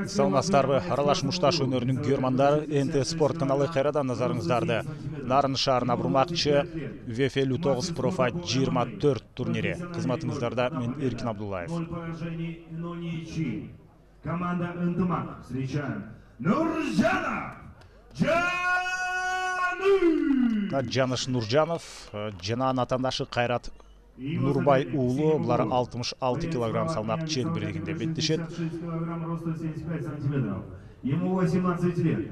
Саламатсыздарбы, аралаш мушташ өнөрүнүн көрмандары НТ Спорт каналы кайрадан назарыңыздарды. Нарын шаарына бурмакчы ВФ-59 Профа 24 турнири. Кызматыңыздарда мен Эркин Абдуллаев. Команда «Ынтымак» встречает Нуржанов Жаныш Нуржанов жана атандашы Кайрат Нурбай уулу, булар 66 килограмм салмак чембирлигинде беттешет. Ему 18 лет.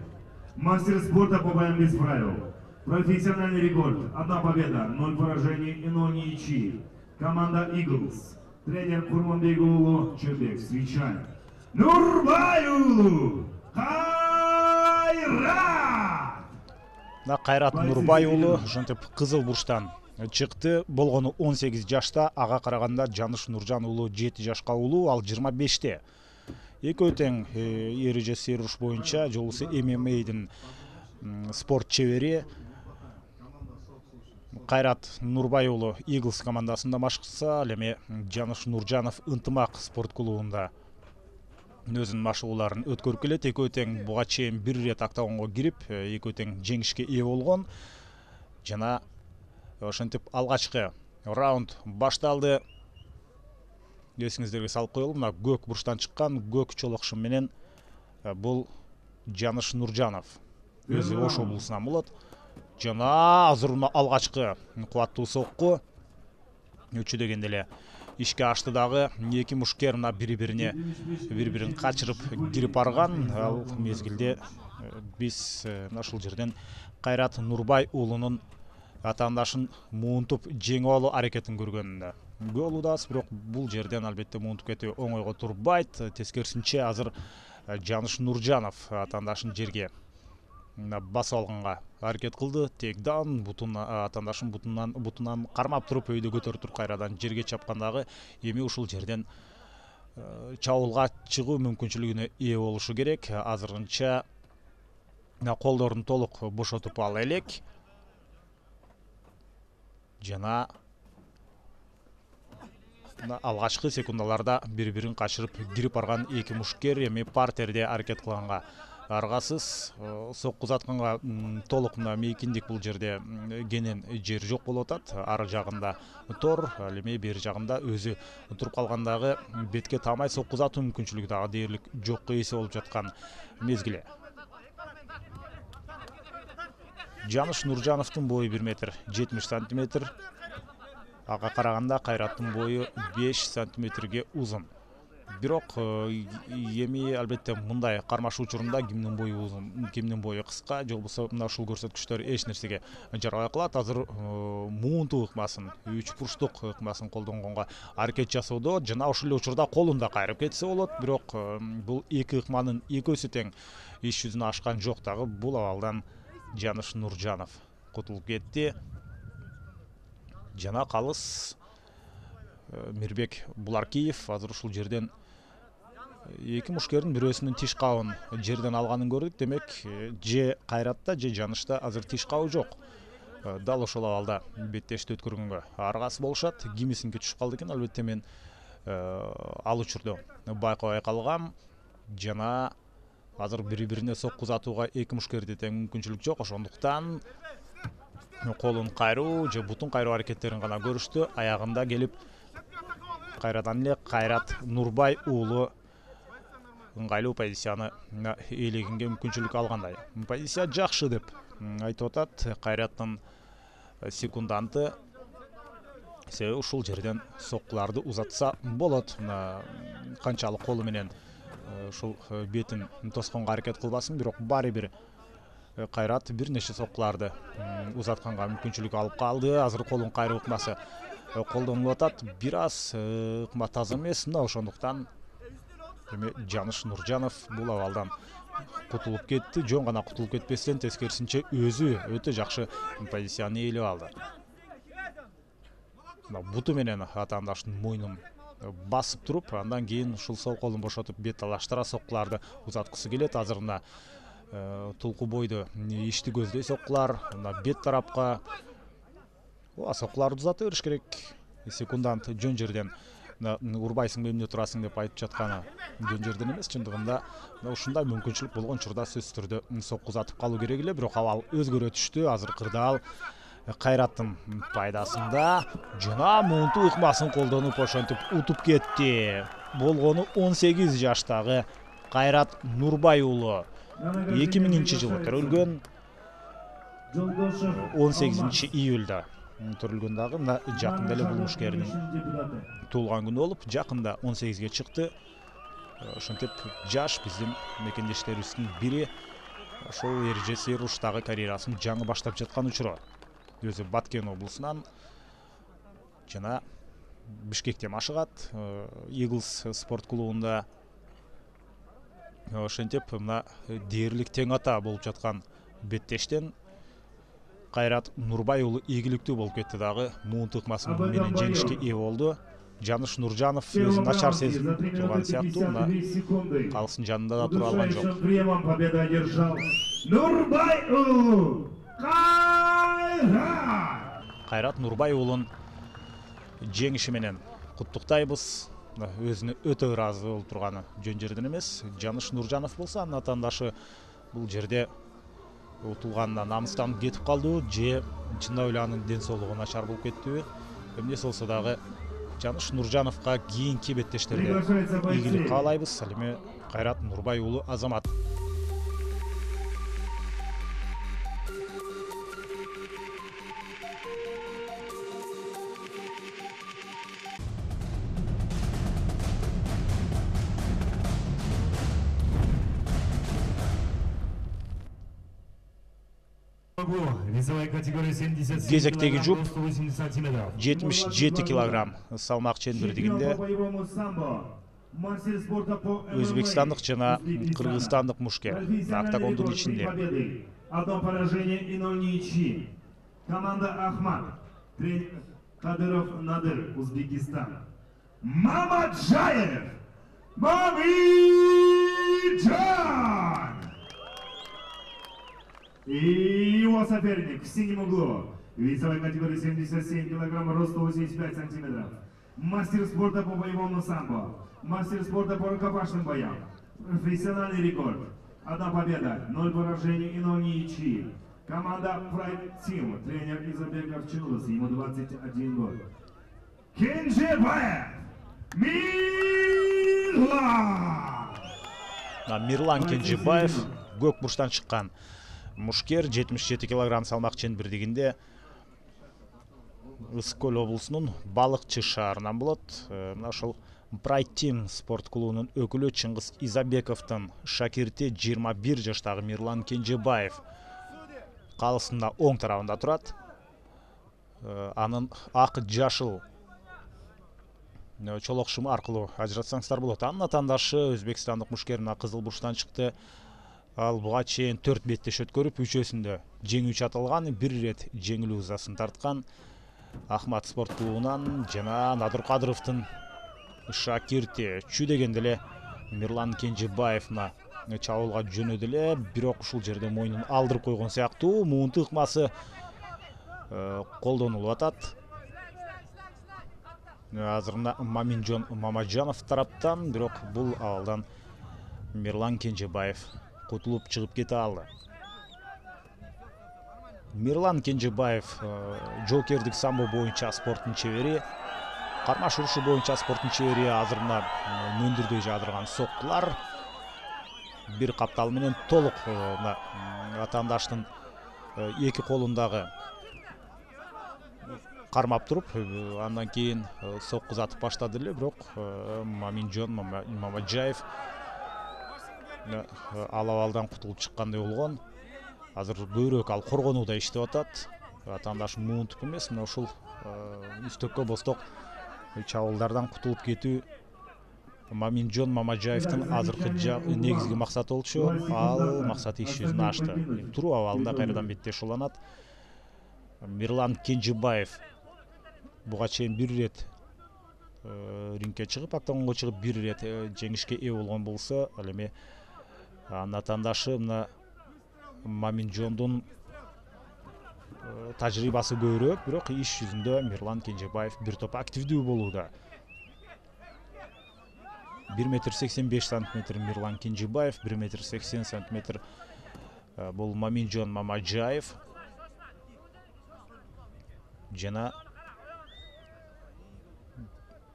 Мастер спорта по боям без правил. Профессиональный рекорд. 1 победа, 0 поражений и 0 ничьи. Команда «Иглс». Тренер Курманбек уулу Чебек встречает Нурбай уулу Кайрат. Кайрат Нурбай уулу ошентип кызыл бурчтан чыкты. Болгону 18 жашта, ага караганда Жаныш Нуржан уулу 7 жашка уулу, ал 25-те. Экөө тең эреже серуш боюнча жолусу ММА'дин спорт чебери. Кайрат Нурбай уулу Иглс командасында машыкса, ал эми Жаныш Нуржанов Ынтымак спорт клубунда өзүнүн машыгууларын өткөрүп келет. Экөө тең буга чейин бир ирет октагонго кирип, экөө тең жеңишке ээ болгон. Жана ошентип алгачкы раунд башталды. Эсиңиздерге салып коелу, мына көк бурчтан чыккан көк чолокшум менен бул Жаныш Нуржанов. Өзү Ош облусунан болот. Жана азыр мына алгачкы кубаттуу сокку өчү дегенде эле ишке ашты дагы. Эки мушкер мына бири-бирин качырып кирип барган. Ал мезгилде биз мына ушул жерден Кайрат Нурбай уулунун атаандашын муунтуп жеңип алуу аракетин көргөнүндө болудабыз, бирок бул жерден албетте муунтуп кетүү оңойго турбайт. Тескерисинче азыр Жаныш Нуржанов атаандашын жерге басып алганга аракет кылды. Тейкдан атаандашын бутунан кармап туруп өйдө көтөрүп туруп кайрадан жерге чапкандагы эми ушул жерден чабуулга чыгуу мүмкүнчүлүгүнө ээ болушу керек. Азырынча колдорун толук бошотуп ала элек. Жана алгачкы секундаларда бири-бирин качырып кирип барган эки мушкер эми партерде аракет кылганга аргасыз. Сокку узатканга толук мына мейкиндик бул жерде кенен жер жок болуп атат. Ар жагында тор, ал эми бери жагында өзү туруп калгандагы бетке таамай сокку узатуу мүмкүнчүлүгү дагы дээрлик жокко эсе болуп жаткан мезгили. Жаныш Нуржановдун бою 1 метр 70 сантиметр. Ага караганда Кайраттын бою 5 сантиметрге узун. Бирок эми албетте мындай кармаш учурунда кимдин бою узун, кимдин бою кыска, же болбосо мына ушул көрсөткүчтөр эч нерсеге жарабай калат. Азыр муунтуу ыкмасын, 3 бурчтук ыкмасын колдонгонго аракет жасоодо, жана ушул эле учурда колун да кайрып кетсе болот. Бирок бул эки ыкманын экөөсү тең иш жүзүнө ашкан жок дагы. Бул абалдан Жаныш Нуржанов кутулуп кетти. Жана калыс Мирбек Буларкиев азыр ушул жерден эки мушкердин бирөөсүнүн тиш кабын жерден алганын көрдүк. Демек, же Кайратта, же Жанышта азыр тиш кабы жок. Дал ошол абалда беттешти өткөргөнгө аргасыз болушат. Кимисинки түшүп калды экен, албетте мен ал учурда байкабай калгам. Жана азыр бири-бирине сокку узатууга эки мушкерде тең мүмкүнчүлүк жок. Ошондуктан колун кайруу же бутун кайруу аракеттерин гана көрүштү. Аягында келип кайрадан эле Кайрат Нурбай уулу ыңгайлуу позицияны ээлегенге мүмкүнчүлүк алгандай. Позиция жакшы деп айтып атат Кайраттын секунданты. Себеби ушул жерден соккуларды узатса болот. Канчалык колу менен ушул бетин тосконго аракет кылбасын, бирок баары бир Кайрат бир нече соккуларды узатканга мүмкүнчүлүк алып калды. Азыр колун кайруу ыкмасы колдонулуп атат. Бир аз ыкма таза эмес. Мына ошондуктан эми Жаныш Нуржанов бул абалдан кутулуп кетти. Жөн гана кутулуп кетпестен, тескерисинче өзү өтө жакшы позицияны ээлеп алды. Буту менен атаандашынын мойнун басып туруп, андан кийин ушул сол колун бошотуп бет талаштыра соккуларды узаткысы келет. Азыр мына тулку бойду ишти көздөй соккулар, мына бет тарапка соккуларды узата бериш керек. Секундант жөн жерден урбайсың эмне турасың деп айтып жатканы жөн жерден эмес. Чындыгында ушундай мүмкүнчүлүк болгон учурда сөзсүз түрдө сокку узатып калуу керек эле. Бирок абал өзгөрө түштү. Азыр кырдаал Кайраттын пайдасында жана муунту ыкмасын колдонуп ошентип утуп кетти. Болгону 18 жаштагы Кайрат Нурбай уулу 2000-жылы төрөлгөн. 18 июлда төрөлгөн дагы мына жакында эле бул мушкердин туулган күнү болуп, жакында 18ге чыкты. Ошентип жаш биздин мекендештерибиздин бири ошол эрежеси руштагы карьерасын жаңы баштап жаткан учуру. Өзү Баткен облусунан жана Бишкекте машыгат, Eagles спорт клубунда. Ошентип мына дээрлик тең ата болуп жаткан беттештен Кайрат Нурбай уулу ийгиликтүү болуп кетти дагы. Муунту ыкмасы менен жеңишке ээ болду. Жаныш Нуржанов өзү начар сезип турган сыяктуу, мына калыстын жанында да тура алган жок. Победа одержал Нурбай уулу Кайрат Нурбай уулун жеңиши менен куттуктайбыз. Өзүнө өтө ыраазы болуп турганы жөн жерден эмес. Жаныш Нуржанов болсо анын атаандашы бул жерде утулганына намыстанып кетип калды же чындап эле анын ден соолугу начар болуп кеттиби? Эмнеси болсо дагы Жаныш Нуржановго кийинки беттештерде ийгилик каалайбыз. Ал эми Кайрат Нурбай уулу Азамат. Кезектеги жұп 77 килограмм салмак чендирдигинде өзбекстандык жана кыргызстандык мушкер октагондун ичинде. Одно поражение и 0 ничьи. Команда Ахмат. Тренер Кадыров Надыр, Узбекистан. Мамаджаев. Мамиджан. И его соперник в синем углу. Весовой категории 77 килограмм, рост 185 сантиметров. Мастер спорта по боевому самбо. Мастер спорта по рукопашным боям. Профессиональный рекорд. Одна победа, 0 поражений и 0 ничьи. Команда Pride Team. Тренер Изабеков Чинудас, ему 21 год. Кенжебаев. Мирлан Кенжебаев көк бурчтан чыккан мушкер, 77 килограмм салмак чендирдигинде Ысык-Көл облусунун Балыкчы шаарынан болот. Мына ошол Pride Team спорт клубунун өкүлү Чыңгыз Изабековдун шакирти 21 жаштагы Мирлан Кенжебаев калысында оң тарабында турат. Анын ак жашыл чолок шымы аркылуу ажыратсаңыздар болот. Анын атаандашы өзбекстандык мушкер кызыл бурчтан чыкты. Ал буга чейин 4 беттеш өткөрүп, үчөөсүндө жеңүүчү аталган, бир ирет жеңилүү ызасын тарткан. Ахмат спорт клубунан жана Надыр Кадыровдун шакирти чү дегенде эле Мирлан Кенжебаев чабуулга жөнөдү эле, бирок ушул жерде мойнун алдырып койгон сыяктуу. Муунту ыкмасы колдонулуп атат. Азыр Маминжон Мамаджанов тараптан, бирок бул абалдан Мирлан Кенжебаев кутулуп чыгып кете алды. Мирлан Кенжебаев жолкердик самбо боюнча спорттун чебери, кармаш урушу боюнча спорттун чебери. Азыр мөндүрдөй жаадырган соккулар бир каптал менен толук атаандаштын эки колундагы кармап туруп, андан кийин сокку затып баштады эле, бирок Маминжон Мамаджаев ал абалдан кутулуп чыккандай болгон. Азыр көбүрөөк ал коргонууда иштеп атат. Атаандаш муунтуп эмес, мына ушул үстөккө босток чабуулдардан кутулуп кетүү Маминжон Мамаджаевдин азыркы негизги максаты болчу. Ал максаты иш жүзүнө ашты. Туруу абалында кайрадан беттеш уланат. Мирлан Кенжебаев буга чейин бир ирет рингке чыгып, октагонго чыгып бир ирет жеңишке ээ болгон болсо, ал эми анын атаандашы мына Маминжондун тажрыйбасы көбүрөөк, бирок иш жүзүндө Мирлан Кенжебаев бир топ активдүү болууда. 1,85 м Мирлан Кенжебаев, 1,80 м бұл Маминжон Мамаджаев. Жана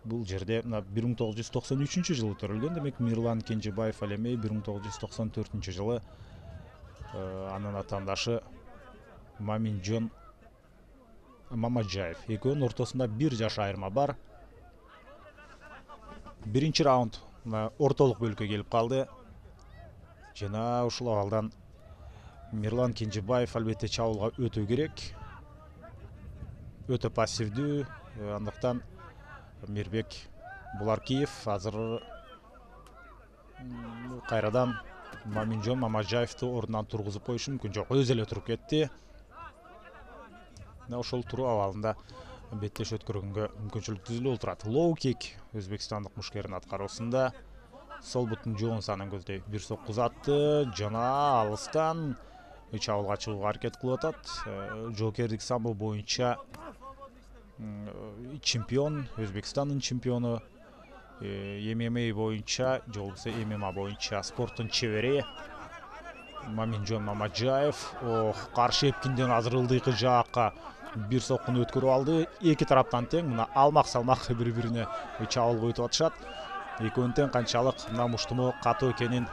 бұл жерде 1993 жылы төрөлгөн, демек Мирлан Кенжебаев ал эми 1994 жылы анын атаандашы Маминжон Мамаджаев. Экөөнүн ортосунда 1 жаш айырма бар. Биринчи раунд ортолук бөлүккө келип калды. Жана ушул абалдан Мирлан Кенжебаев албетте чабуулга өтө керек. Өтө пассивдүү, андыктан Мирбек Буларкиев азыр кайрадан Маминжон Мамаджаевди ордунан тургузуп коюшу мүмкүн. Жок, өзү эле туруп кетти. Ошол туруу абалында беттеш өткөргөнгө мүмкүнчүлүк түзүлүп отурат. Лоу кик өзбекстандык мушкердин аткаруусунда. Сол бутун Джонсонун көздөй бир сокку узатты, жана алыстан чабуулга чыгууга аракет кылып атат. Жокердик самбо боюнча чемпион, Өзбекстандын чемпиону, ММА боюнча, же болбосо ММА боюнча спорттун чебери Маминжон Мамаджаев. Каршы эпкинден азыр ылдыйкы жаакка бир соккуну өткөрүп алды. Эки тараптан тең, мына алмак-салмак бири-бирине чабуулга өтүп атышат. Экөөнүн тең канчалык мына муштуму катуу экенин,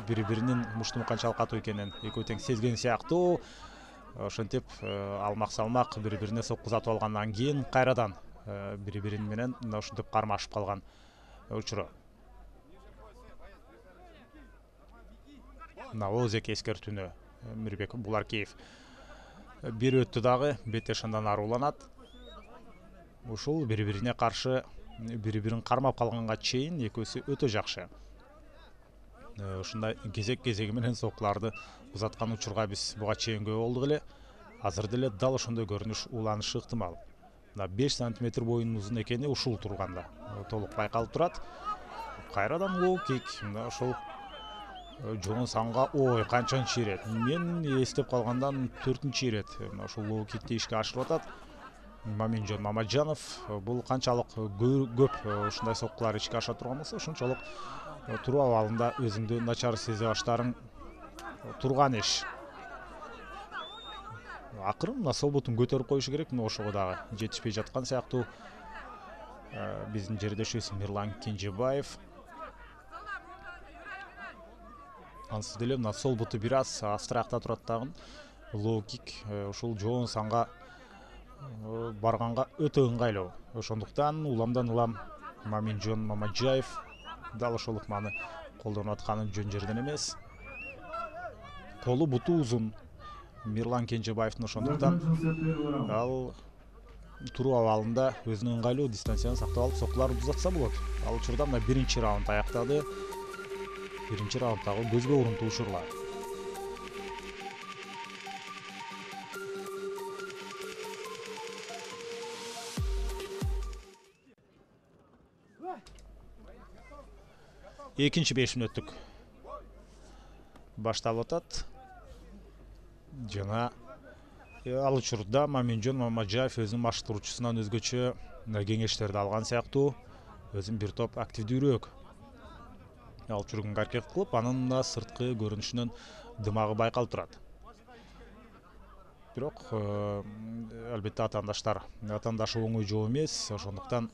бири-биринин муштуму канчалык катуу экенин экөө тең сезген сыяктуу. Ошентип алмак-салмак бири-бирине сокку узатып алгандан кийин кайрадан бири-бирин менен ушинтип кармашып калган учуру. Мына озек эскертүүнү Мирбек Буларкиев бир өттү дагы, беттеш андан аруланат. Ушул бири-бирине каршы бири-бирин кармап калганга чейин экөөсү өтө жакшы. Ушундай кезек-кезеги менен соккуларды узаткан учурга биз буга чейин күбө болдук эле. Азыр деле дал ошондой көрүнүш уланышы ыктымал. Мына 5 см боюнун узун экени ушул турганда толук байкалып турат. Кайрадан лоу кик. Мына ошол Джонсонго канчанчы ирет? Мен эстеп калгандан 4-чү ирет. Мына ошол лоу кикти ишке ашырып атат. Маминжон Мамаджанов бул канчалык көп ушундай соккулар ишке аша турган болсо, ошончолук туруу абалында өзүңдү начар сезе баштарың турган иш. Акырын мына сол бутун көтөрүп коюшу керек. Мына ошого дагы жетишпей жаткан сыяктуу биздин жердешибиз Мирлан Кенжебаев. Ансыз деле мына сол буту бир аз астыракта турат дагы. Лоу кик ушул Джонсонго барганга өтө ыңгайлуу. Ошондуктан уламдан улам Маминжон Мамаджаев дал ошол ыкманы колдонуп атканы жөн жерден эмес. Колу буту узун Мирлан Кенжебаевдин, ошондуктан ал туруу абалында өзүнүн ыңгайлуу дистанцияны сактап алып соккуларды узатса болот. Ал учурда мына биринчи раунд аяктады. Биринчи раунддагы көзгө урунтуу учурлар. Экинчи 5 мүнөттүк башталып атат. Жана ал учурда Маминжон Мамаджаев өзүнүн баштыруучусунан өзгөчө кеңештерди алган сыяктуу, өзүн бир топ активдүүрөөк алып жүргөнгө аракет кылып, анын да сырткы көрүнүшүнөн дымагы байкалып турат. Бирок албетте атаандашы оңой жоо эмес, ошондуктан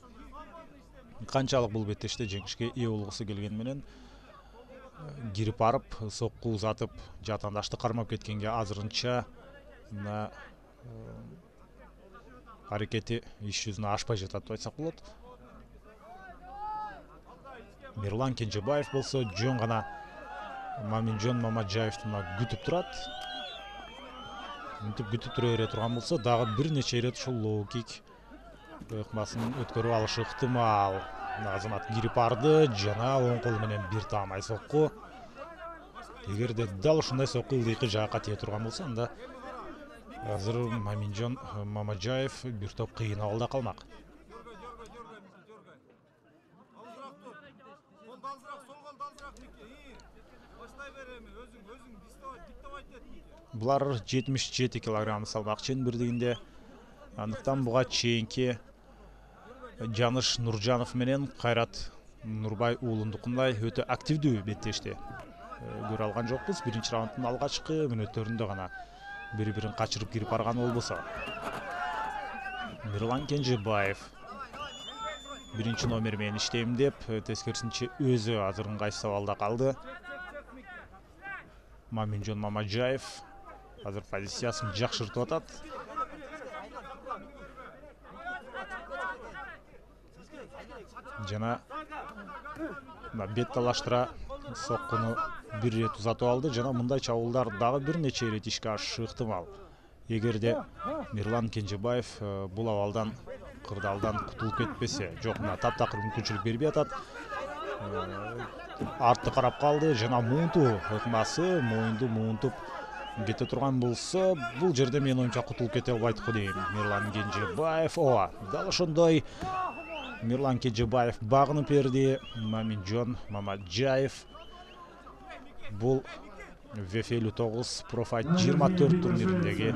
канчалык бул беттеште жеңишке ээ болгусу келгени менен кирип барып, сокку узатып, атаандашты кармап кеткенге азырынча мына аракети иш жүзүнө ашпай жатат деп айтсак болот. Мирлан Кенжебаев болсо жөн гана Маминжон Мамаджаевди күтүп турат. Мынтип күтүп тура бере турган болсо, дагы бир нече ирет ушул лоу кик ыкмасын өткөрүп алышы ыктымал. Азамат кирип барды, жана оң кол менен бир таамай сокку. Эгерде дал ушундай сокку ылдыйкы жаакка тие турган болсо, анда азыр Маминжон Мамаджаев бир топ кыйын абалда калмак. Булар 77 килограмм салмак чейин бирлигинде. Андыктан буга чейинки Жаныш Нуржанов менен Кайрат Нурбай уулундукундай өтө активдүү беттешти көрө алган жокпуз. Биринчи раунддун алгачкы мүнөттөрүндө гана бири-бирин качырып кирип барган болбосо. Мирлан Кенжебаев биринчи номер менен иштейм деп, тескерисинче өзү азыр ыңгайсыз абалда калды. Маминжон Мамаджаев азыр позициясын жакшыртып атат. Жана бет талаштыра соккуну бир рет узатып алды. Жана мындай чабуулдар дагы бир нече ирет ишке ашышы ыктымал. Эгерде Мирлан Кенжебаев бул абалдан кырдаалдан кутулуп кетпесе, жок, мына таптакыр мүмкүнчүлүк бербей атат. Артты карап калды. Жана муунтуу ыкмасы, моюнду муунтуп кете турган болсо, бул жерде менин оюмча кутулуп кете албайт го дейм. Мирлан Кенжебаев, дал ошондой Мирлан Кенжебаев багынып берди. Маминжон Мамаджаев бул VF59 Профайт 24 турнириндеги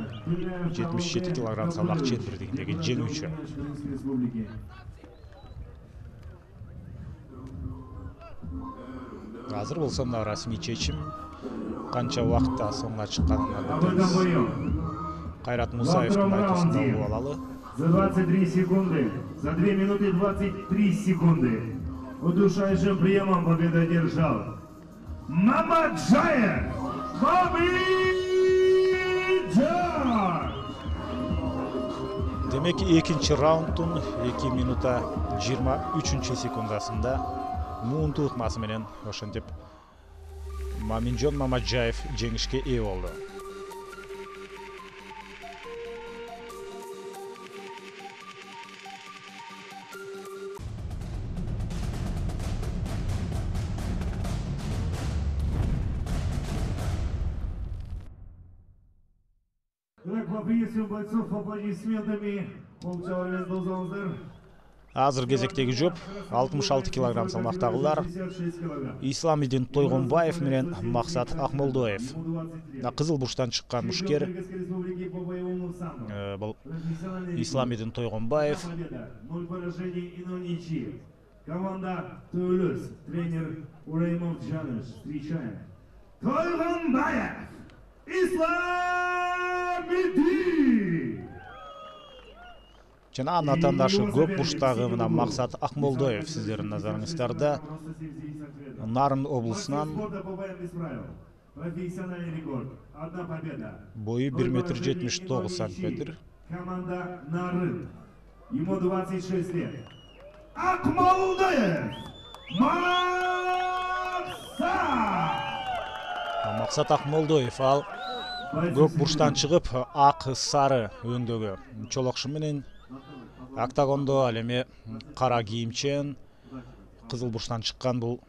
77 кг салмак чемпиондугундагы жеңүүчү. Азыр болсо мына расмий чечим канча убакытта соңуна чыкканын Кайрат Мусаевдин айтуусунда угуп алалы. За 23 секунды, за 2 минуты 23 секунды удушающим приемом победу одержал Мамаджаев Маминжон. Демек экинчи раунддун 2 минута 23 секундасында муунтуу ыкмасы менен ошентип Маминжон Мамаджаев жеңишке ээ болду. Поприветствуем бойцов аплодисментами. Полчаса дозаңыздар. Азыр кезектеги жоп 66 кг салмактагылар Исламидин Тойгонбаев менен Максат Акмолдоев. Кызыл бурчтан чыккан мушкер бул Исламидин Тойгонбаев. 0 поражений и 0 ничьих. Команда Төлөс, тренер Ураймов Жаныш. Встречаем. Тойгонбаев Исламидин. Жана анын атандашы көп бурчтагы мына Максат Акмолдоев сиздердин назарыңыздарда. Нарын облусунан профессиональный рекорд. Одна победа. Бою 1,79 сантиметр. Команда Нарын. Ему 26 лет. Акмолдоев Максат Акмолдоев ал көп бурчтан чыгып ак сары өңдөгө чолокшу менен октагондо ал эми кара кийимчен кызыл бурчтан чыккан бул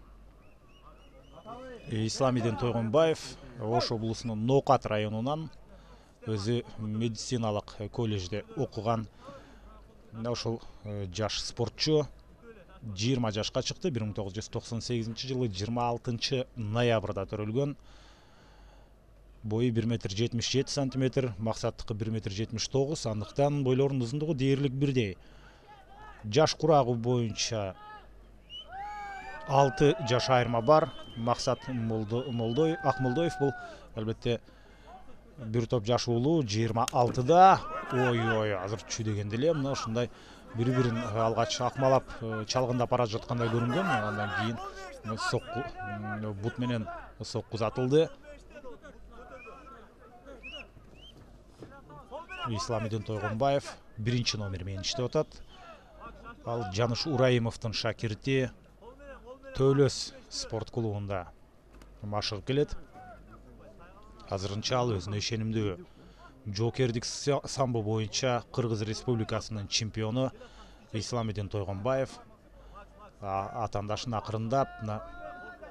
Исламидин Тойгонбаев Ош облусунун Ноокат районунан өзү медициналык колледжде окуган ошол жаш спортчу 20 жашка чыкты. 1998 жылы 26 ноябрда төрөлгөн. Бою 1,77 сантиметр, максаттыкы 1,79, андыктан бойлорунун узундугу дээрлик бирдей. Жаш курагы боюнча 6 жаш айырма бар. Максат Акмолдоев бул албетте бир топ жаш уулу 26да. Ой, азыр чүйдөгенде эле мына ушундай бири-бирин алгач акмалап чалгындап бара жаткандай көрүнгөн. Андан кийин сокку бут менен сокку узатылды. Исламидин Тойгонбаев биринчи номер менен иштеп атат. Ал Жаныш Урайымовдун шакирти Төлөс спорт клубунда машыгып келет. Азырынча ал өзүнө ишенимдүү. Жокердик самбо боюнча Кыргыз Республикасынын чемпиону Исламидин Тойгонбаев атандашын акырындап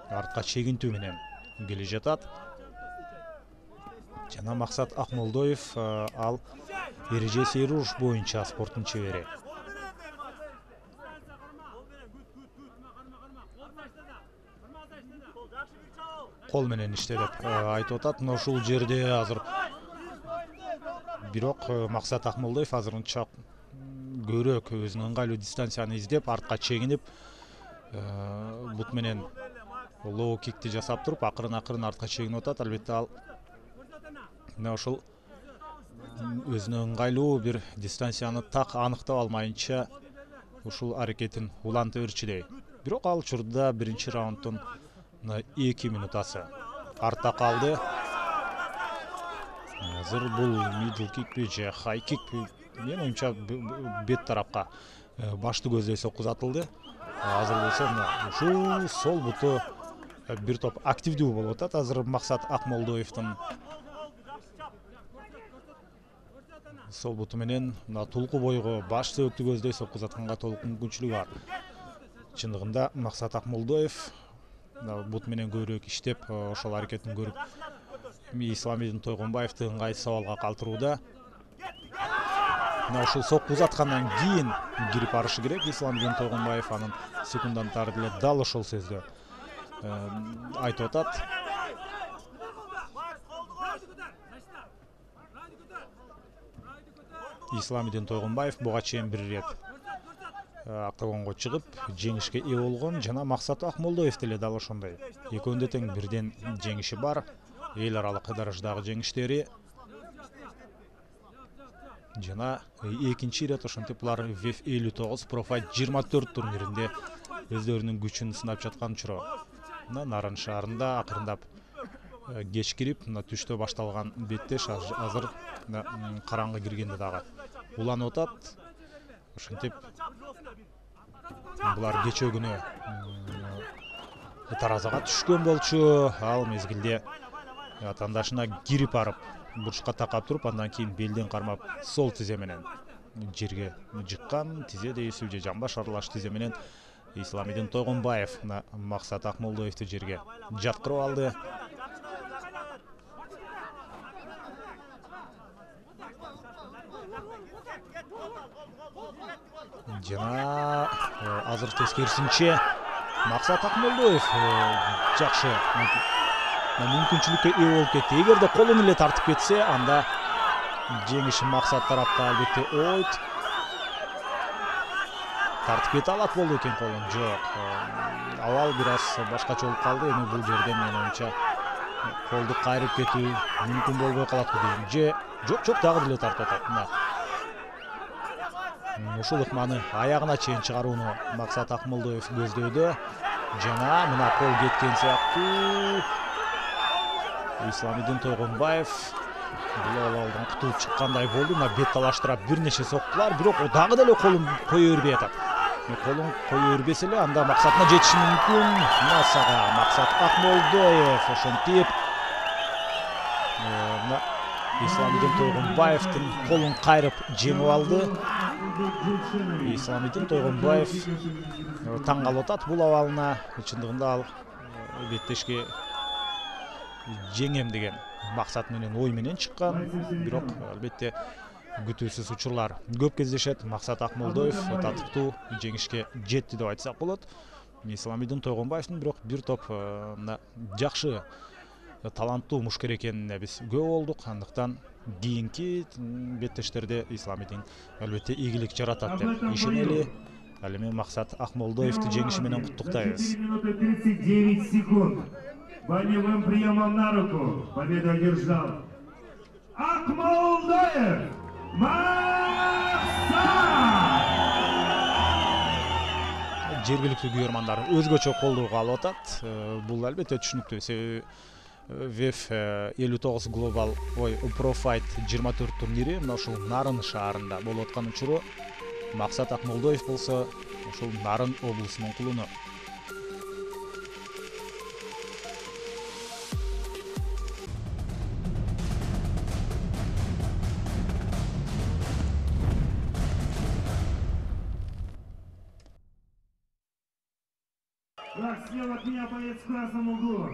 артка чегинтүү менен келе жатат. Жана Максат Акмолдоев ал эреже сейруш боюнча спорттун чебери. Кол менен иште деп айтып атат. Мына ушул жерде азыр бирок Максат Акмолдоев азырынча көбүрөөк өзүнүн ыңгайлуу дистанцияны издеп, артка чегинип, бут менен лоу кикти жасап туруп акырын артка чегинип атат. Албетте ал мына ошол өзүнө ыңгайлуу бир дистанцияны так аныктап алмайынча ушул аракетин уланта берчүдөй. Бирок ал учурда биринчи раунддун 2 минутасы артта калды. Азыр бул мидл кикпи же хай кикпи, менин оюмча бет тарапка башты көздөй сокку атылды. Азыр болсо ушул сол буту бир топ активдүү болуп атат. Азыр Максат Акмолдоевдин сол буту менен мына тулку бойго баш сөбөктү көздөй сокку атканга толук мүмкүнчүлүгү бар. Чындыгында Максат Акмолдоев бут менен көбүрөөк иштеп, ошол аракетин көрүп Исламидин Тойгонбаевди ыңгайсыз абалга калтырууда. Мына ушул сокку аткандан кийин кирип барышы керек Исламидин Тойгонбаев. Анын секундантары деле дал ошол сөздү айтып атат. Исламидин Тойгонбаев буга чейин бир ирет октагонго чыгып жеңишке ээ болгон жана Максат Акмолдоев деле дал ошондой. Экөөндө тең бирден жеңиши бар. Эл аралык дараждагы жеңиштери жана экинчи ирет ошентип булар VF 59 Profile 24 турниринде өздөрүнүн күчүн сынап жаткан учуру. Мына Нарын шаарында акырындап кеч кирип, мына түштө башталган беттеш азыр караңгы киргенде дагы уланып атат. Ошентип булар кечээ күнү таразага түшкөн болчу. Ал мезгилде атандашына кирип барып бурчка такап туруп, андан кийин белден кармап сол тизе менен жерге жыккан. Тизе дейсиз же жамбаш аралаш тизе менен Исламидин Тойгонбаев Максат Акмолдоевди жерге жаткырып алды. Жана азыр тескерисинче Максат Акмолдоев жакшы мүмкүнчүлүккө ээ болуп кетти. Эгерде колун эле тартып кетсе, анда жеңиши Максат тарапта албетте ойт. Тартып кете алат болду экен колун. Жок. Абал бир аз башкача болуп калды. Эми бул жерден менин оюмча колду кайрып кетүү мүмкүн болбой калат дейм. Же жок дагы деле тартып атат. Мына ушул ыкманы аягына чейин чыгарууну Максат Акмолдоев көздөдө. Жана мына кол кеткен сыяктуу. Исламидин Тойгонбаев бул абалдан кутулуп чыккандай болду. Мына бет талаштырап бир нече соккулар, бирок дагы деле колун кое бербей атат. Колун кое бербесе эле анда максатына жетиши мүмкүн. Насага Максат Акмолдоев ошентип Исламидин Тойгонбаевдин колун кайрып жеңип алды. Исламидин Тойгонбаев таң калып атат бул абалына. Чындыгында ал беттешке жеңем деген максат менен ой менен чыккан. Бирок албетте күтүүсүз учурлар көп кездешет. Максат Акмолдоев татыктуу жеңишке жетти деп айтсак болот. Исламидин Тойгонбаевдин бирок бир топ жакшы таланттуу мушкер экенине биз күбө болдук. Андыктан кийинки беттештерде Исламидин албетте ийгилик жаратат деп ишенели. Ал эми Максат Акмолдоевди жеңиши менен куттуктайбыз. 39 секунд. Болевым приемом на руку победу одержал Акмолдоев Максат! Жергиликтүү күйөрмандар өзгөчө колдоо алып атат. Бул албетте түшүнүктүү. Себеби VF 59 Global Pro Fight 24 турнири мына ушул Нарын шаарында болуп аткан учуру. Максат Акмолдоев болсо ушул Нарын облусунун кулуну.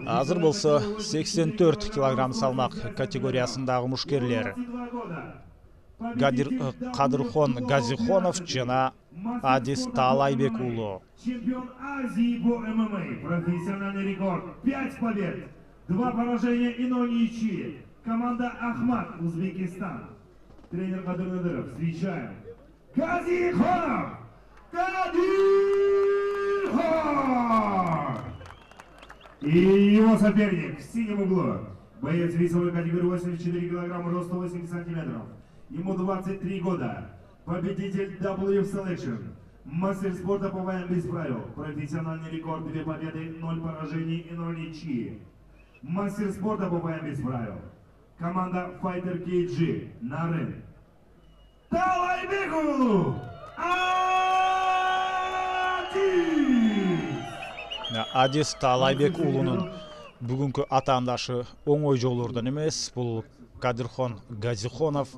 Азыр болсо 84 килограмм салмак категориясындагы мушкерлер Кадырхон Газихонов жана Адис Таалайбек уулу. Чемпион Азии по ММА. Профессиональный рекорд 5 побед, 2 поражения и 0 ничьи. Команда Ахмат, Узбекистан. Тренер Кадыр Надыров. Встречаем Газихонов Кадыр! Ильхар! И его соперник в синем углу. Боец весовой категории 84 килограмма, рост 180 сантиметров. Ему 23 года. Победитель W Selection. Мастер спорта по боям без правил. Профессиональный рекорд 2 победы, 0 поражений и 0 ничьи. Мастер спорта по боям без правил. Команда Fighter KG. Нарын. Талайбекулу! Адис Талайбек уулунун бүгүнкү атаандашы оңой жолдордон эмес. Бул Кадырхон Газихонов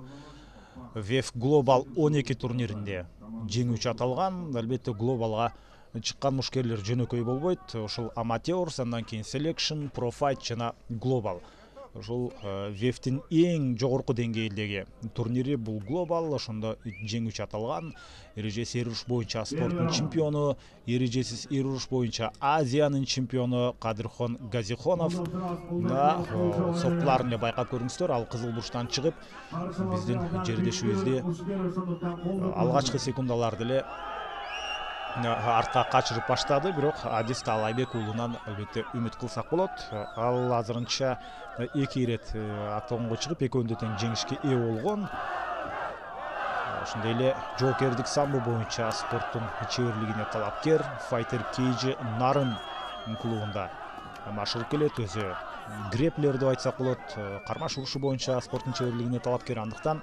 VEF Global 12 турниринде жеңүүчү аталган. Албетте глобалга чыккан мушкерлер жөнөкөй болбойт. Ошол аматер, андан кийин Selection, Pro Fight жана Global. Ошол VEF-тин эң жогорку деңгээлдеги турнири бул Global. Ошондо жеңүүчү аталган. Эрежеси эруш боюнча спорттун чемпиону, эрежесиз эруш боюнча Азиянын чемпиону Кадырхон Газихонов. Соккуларын эле байкап көрүңүздөр. Ал кызыл бурчтан чыгып, биздин жердешибизди алгачкы секундаларды эле артка качырып баштады. Бирок Адис Талайбек уулунан албетте үмүт кылсак болот. Ал азырынча 2 ирет октогонго чыгып, экөөндө тең жеңишке ээ болгон. Ошондой эле жоокердик самбо боюнча спорттун чеберлигине талапкер Fighter KG Нарын клубунда машыгып келет. Өзү греплер деп айтсак болот. Кармаш урушу боюнча спорттун чеберлигине талапкер. Андыктан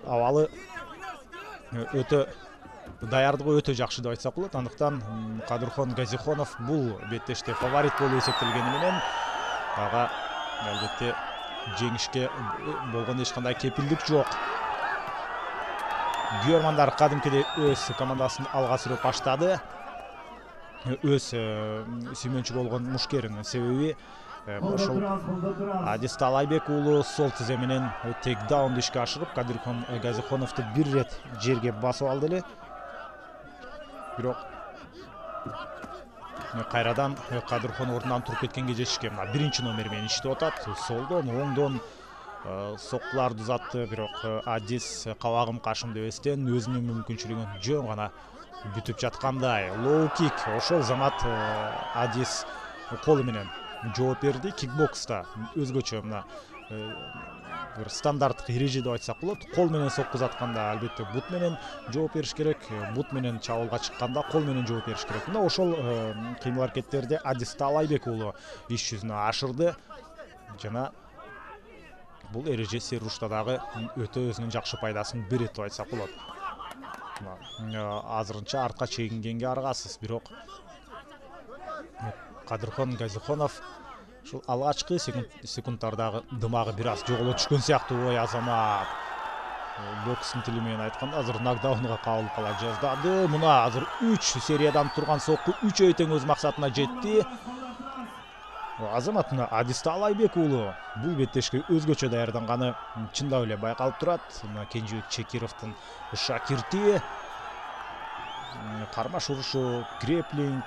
абалы өтө даярдыгы өтө жакшы деп айтсак болот. Андыктан Кадырхон Газихонов бул беттеште фаворит болуп эсептелгени менен ага албетте жеңишке болгон эч кандай кепилдик жок. Германдар кадимкидей өз командасын алга сүрөп баштады. Өз сүймөнчү болгон мушкерин себеби ошол Адис Талайбек уулу сол тизе менен тейкдаунду ишке ашырып, Кадырхон Газихоновду бир ирет жерге басып алды эле. Бирок кайрадан Кадырхон ордунан туруп кеткенге жетишкен. Биринчи номер менен иштеп атат. Солдон, оңдон соккуларды узатты. Бирок Адис кабагым кашым дебестен өзүнүн мүмкүнчүлүгүн жөн гана бүтүп жаткандай. Лоу кик. Ошол замат Адис колу менен жооп берди. Кикбокста өзгөчө мына бир стандарттык эреже деп айтсак болот. Кол менен соккузатканда албетте бут менен жооп бериш керек. Бут менен чабуулга чыкканда кол менен жооп бериш керек. Мына ошол кыймыл аракеттерди Адис Талайбек уулу иш жүзүнө ашырды. Жана бул эрежеси рушта дагы өтө өзүнүн жакшы пайдасын берет деп айтсак болот. Азырынча артка чегингенге аргасыз. Бирок Кадырхон Газихонов ушул алгачкы секундтардагы дымагы бир аз жоголо түшкөн сыяктуу. Ой азамат. Бокстун тили менен айтканда азыр нокдаунга кабылып кала жаздады. Мына азыр 3 сериядан турган сокку 3 тең өз максатына жетти. Азамат Адис Талайбек уулу бул беттешке өзгөчө даярданганы чындап эле байкалып турат. Мына Кенжебек Чекировдун шакирти. Кармаш урушу, греплинг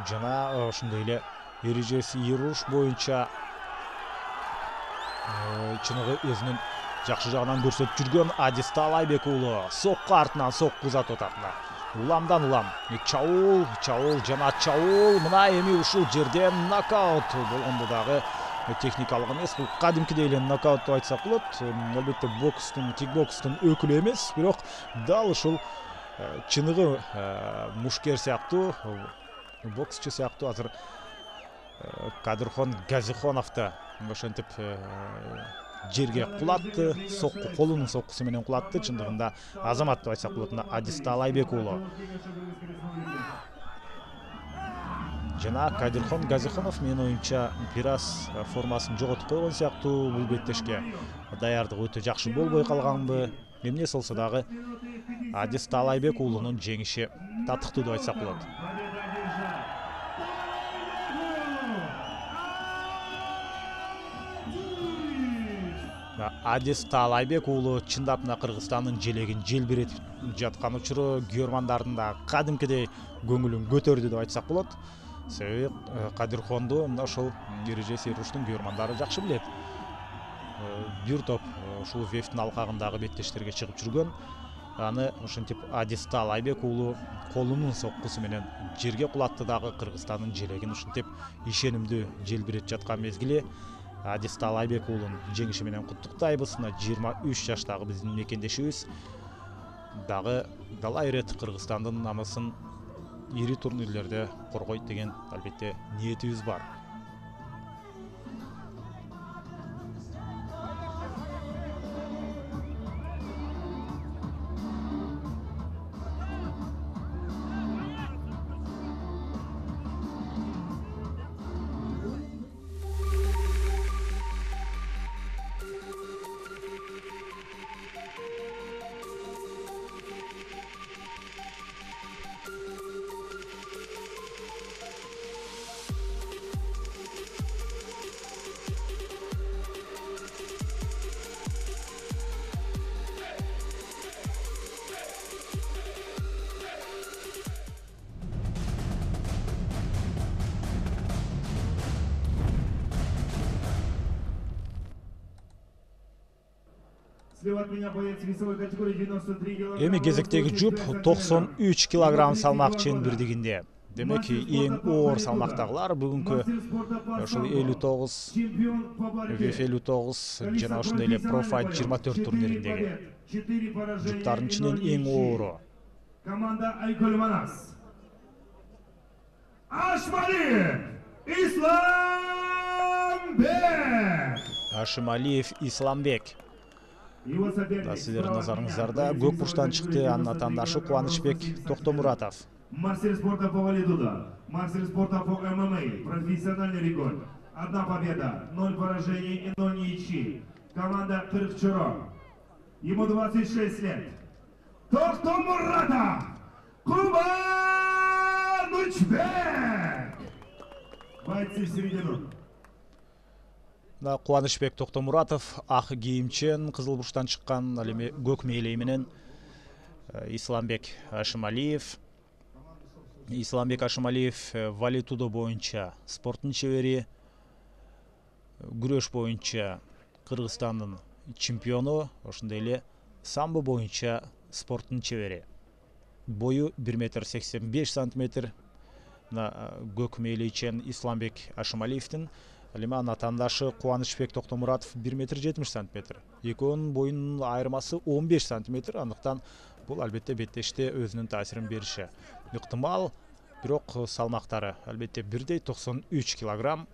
жана ошондой эле эрежеси уруш боюнча чыныгы өзүнүн жакшы жагынан көрсөтүп жүргөн Адис Талайбек уулу сокку артынан сокку узатып атат. Уламдан улам чабуул жана чабуул. Мына эми ушул жерден нокаут болгондо дагы техникалык эмес, бул кадимкидей эле нокаут деп айтсак болот. Албетте бокстун, кикбокстун өкүлү эмес, бирок дал ушул чыныгы мушкер сыяктуу, боксчу сыяктуу азыр Кадырхон Газихоновду ошентип жерге кулатты. Сокку колунун соккусу менен кулатты. Чындыгында азамат деп айтсак болот Адис Талайбек уулу. Жана Кадырхон Газихонов менин оюмча бир аз формасын жоготуп койгон сыяктуу. Бул беттешке даярдыгы өтө жакшы болбой калганбы? Эмне болсо дагы Адис Талайбек уулунун жеңиши татыктуу деп айтсак болот. Адис Талайбек уулу чындап мына Кыргызстандын желегин желбиретип жаткан учуру германдардын да кадимкидей көңүлүн көтөрдү деп айтсак болот. Себеби Кадырхонду мына ошол эрежеси уруштун германдары жакшы билет. Бир топ ушул VEF-тин алкагындагы беттештерге чыгып жүргөн. аны ушинтип Адистал Айбек уулу колунун соккусу менен жерге кулатты дагы. Кыргызстандын желегин ушинтип ишенимдүү желбирет жаткан мезгили Адистал Айбек уулун жеңиши менен куттуктайбыз. 23 жаштагы биздин мекендешибиз дагы далай ирет Кыргызстандын намысын ири турнирлерде коргойт деген албетте ниетибиз бар. Слева от меня боец весовой категории 93 килограмм. Эми кезектеги жұп 93 килограмм салмак ченбирдигинде. Демек эң оор салмактагылар бүгүнкү ошол 59, ВФ 59 жана ошондой эле Профайт 24 турнириндеги жұптардын ичинен эң оору. Команда Айкөл Манас. Ашмалиев Исламбек. Ашималиев Исламбек. Сиздердин назарыңыздарда көк бурчтан чыкты. Анын атаандашы Кубанычбек Токтомуратов. Мастер спорта по валидуда, мастер спорта по ММА, профессиональный рекорд. 1 победа, 0 поражений и 0 ничьи. Команда Кыркчоро. Ему 26 лет. Токтомуратов Кубанычбек. Бойцы в середину. Кубанычбек Токтомуратов ак кийимчен, кызыл бурчтан чыккан, ал эми көк мээлей менен Исламбек Ашималиев. Исламбек Ашималиев валидудо боюнча спорттун чебери, күрөш боюнча Кыргызстандын чемпиону, ошондой эле самбо боюнча спорттун чебери. Бою 1,85 м. Көк мээлейчен Исламбек Ашималиевдин ал эми анын атаандашы Кубанычбек Токтомуратов 1,70 м. Экөөнүн боюнун айырмасы 15 см. Андыктан бул албетте беттеште өзүнүн таасирин бериши ыктымал. Бирок салмактары албетте бирдей 93 килограмм.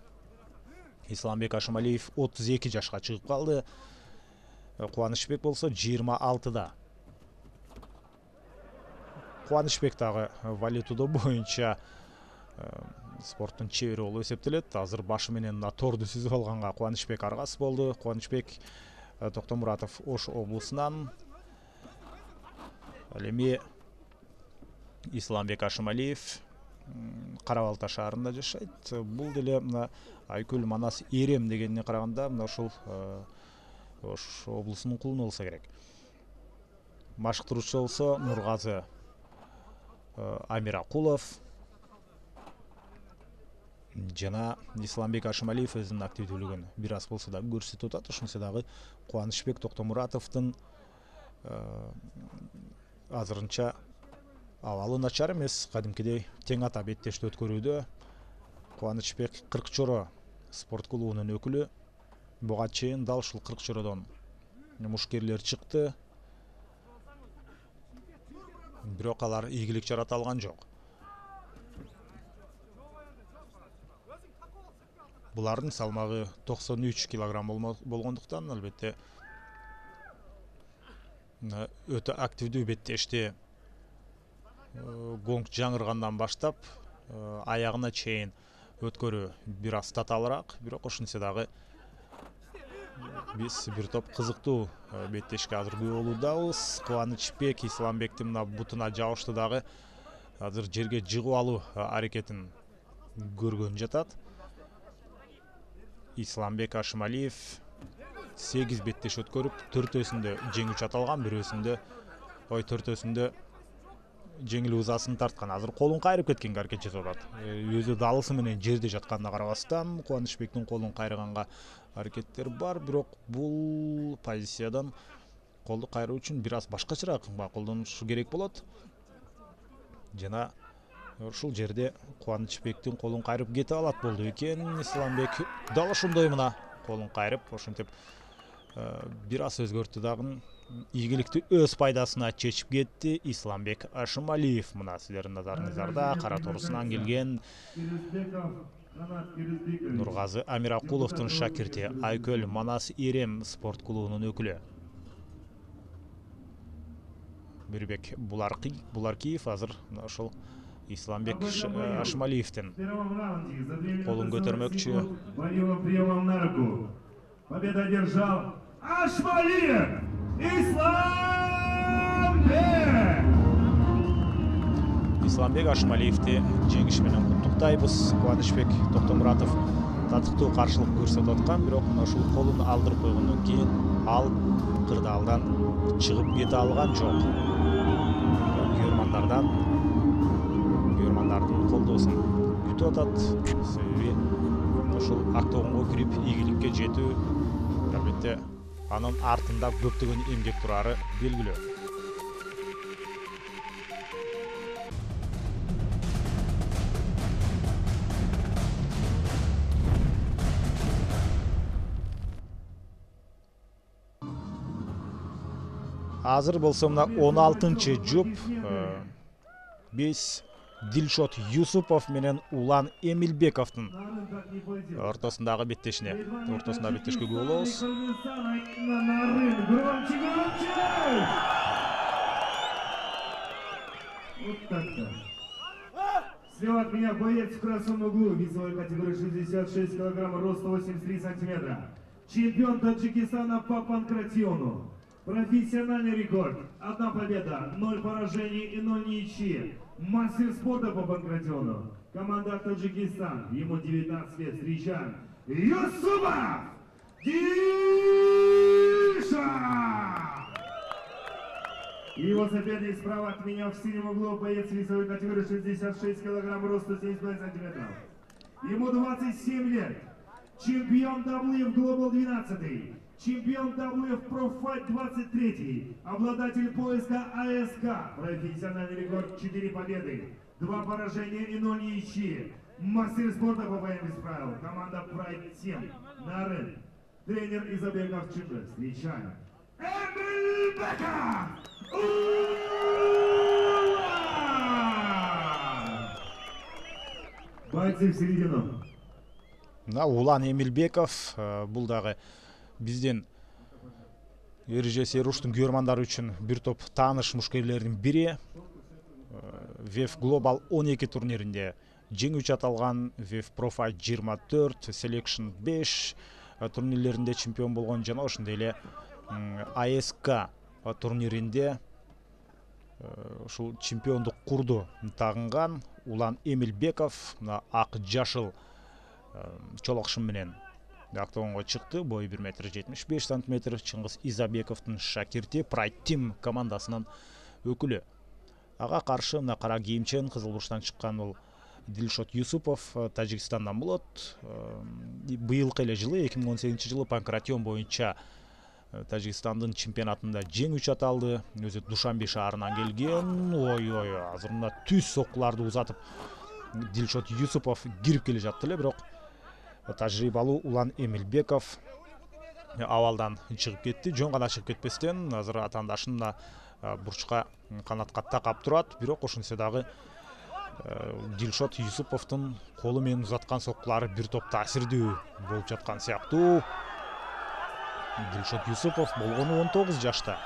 Исламбек Ашималиев 32 жашка чыгып калды. Кубанычбек болсо 26да. Кубанычбек дагы валидудо боюнча спорттун чебери болуп эсептелет. Азыр башы менен торду сүзүп алганга Кубанычбек аргасы болду. Кубанычбек Токтомуратов Ош облусунан. Ал эми Исламбек Ашималиев Карабалта шаарында жашайт. Бул деле мына Айкөл Манас Эрем дегенине караганда мына ушул Ош облусунун кулуну болсо керек. Машыктыруучу болсо Нургазы Амиракулов. Жана Исламбек Ашималиев өзүнүн активдүүлүгүн бир аз болсо да көрсөтүп атат. Ошонсо дагы Кубанычбек Токтомуратовдун азырынча абалы начар эмес, кадимкидей тең ата беттешти өткөрүүдө. Кубанычбек Кыркчоро спорт клубунун өкүлү. Буга чейин дал ушул Кыркчородон мушкерлер чыкты. Бирок алар ийгилик жарата алган жок. Булардын салмагы 93 килограмм болгондуктан албетте өтө активдүү беттешти гонг жаңыргандан баштап аягына чейин өткөрүү бир аз татаалыраак. Бирок ошентсе дагы биз бир топ кызыктуу беттешке азыр күбө болуудабыз. Кубанычбек Исламбектин мына бутуна жабышты дагы азыр жерге жыгып алуу аракетин көргөн жатат. Исламбек Ашималиев 8 беттеш өткөрүп, 4-өсүндө жеңүүчү аталган, төртөөсүндө жеңил узасын тарткан. Азыр колун кайрып кеткенге аракет жасап атат. Өзү далысы менен жерде жатканына карабастан Кубанычбектин колун кайрганга аракеттер бар, бирок бул позициядан колду кайруу үчүн бир аз башкачараак колдонушу керек болот. Жана ушул жерде Кубанычбектин колун кайрып кете алат болду экен. Исламбек дал ошондой мына колун кайрып ошентип бир аз өзгөртү дагы. Ийгиликти өз пайдасына чечип кетти Исламбек Ашымалиев. Мына сиздердин назарыңыздарда кара торусунан келген Нургазы Амиракуловдун шакирти Айкөл Манас Ирем спорт клубунун өкүлү. Мирбек Буларкиев азыр ошол Исламбек Ашымалиевдин колун көтөрмөкчү. Победа одержал Ашмалиев Исламбек! Исламбек Ашмалиевди жеңиш менен куттуктайбыз. Кубанычбек Токтомуратов татыктуу каршылык көрсөтүп аткан, бирок ушул колун алдырып койгондон кийин ал кырдаалдан чыгып кете алган жок. Күйөрмандардын колдоосун күтүп атат. Себеби ошол октогонго кирип ийгиликке жетүү албетте анын артында көптөгөн эмгек турары белгилүү. Азыр болсо мына 16-чы жұп 5 Дилшот Юсупов менен Улан Эмилбековдун ортосундагы беттешине. Ортосунда беттешке болобуз. Слева от меня боец в красном углу, весовой категории 66 кг, рост 183 сантиметра. Чемпион Таджикистана по панкратиону. Профессиональный рекорд. 1 победа, 0 поражений и 0 ничьи. Мастер спорта по панкратиону. Команда Таджикистан. Ему 19 лет. Встречаем Юсупов Диша! Его соперник справа от меня в синем углу, боец весовой категории 66 кг, рост 175 сантиметров. Ему 27 лет. Чемпион WF Global 12. Чемпион WF Pro Fight 23, обладатель пояса АСК, профессиональный рекорд 4 победы, 2 поражения и 0 ничьи. Мастер спорта по боям без правил, команда Pride Team, Нарын, тренер Изабеков Чимбе. Встречаем Эмилбеков! Бойцы в середину. Улан Эмилбеков бул дагы бизден Эрежеси Руштун күйөрмандары үчүн бир топ тааныш мушкерлердин бири. WF Global 12 турниринде жеңүүчү аталган, WF Pro Fight 24, Selection 5 турнирлеринде чемпион болгон жана ошондой эле АСК турниринде ушул чемпиондук курду тагынган Улан Эмилбеков ак жашыл чолокшум менен октогонго чыкты. Бою 1,75 сантиметр. Чыңгыз Изабековдун шакирти, Pride Team командасынын өкүлү. Ага каршы мына кара кийимчен кызыл бурчтан чыккан бул Дилшот Юсупов Тажикстандан болот. Быйылкы эле жылы 2018 жылы панкратион боюнча Тажикстандын чемпионатында жеңүүчү аталды. Өзү Душанбе шаарынан келген. Ой, азыр мына түз соккуларды узатып Дилшот Юсупов кирип келе жатты эле, бирок тажрыйбалуу Улан Эмилбеков абалдан чыгып кетти. Жөн гана чыгып кетпестен азыр атаандашын бурчка канатка такап турат. Бирок ошентсе дагы Дилшот Юсуповдун колу менен узаткан соккулары бир топ таасирдүү болуп жаткан сыяктуу. Дилшот Юсупов болгону 19 жашта.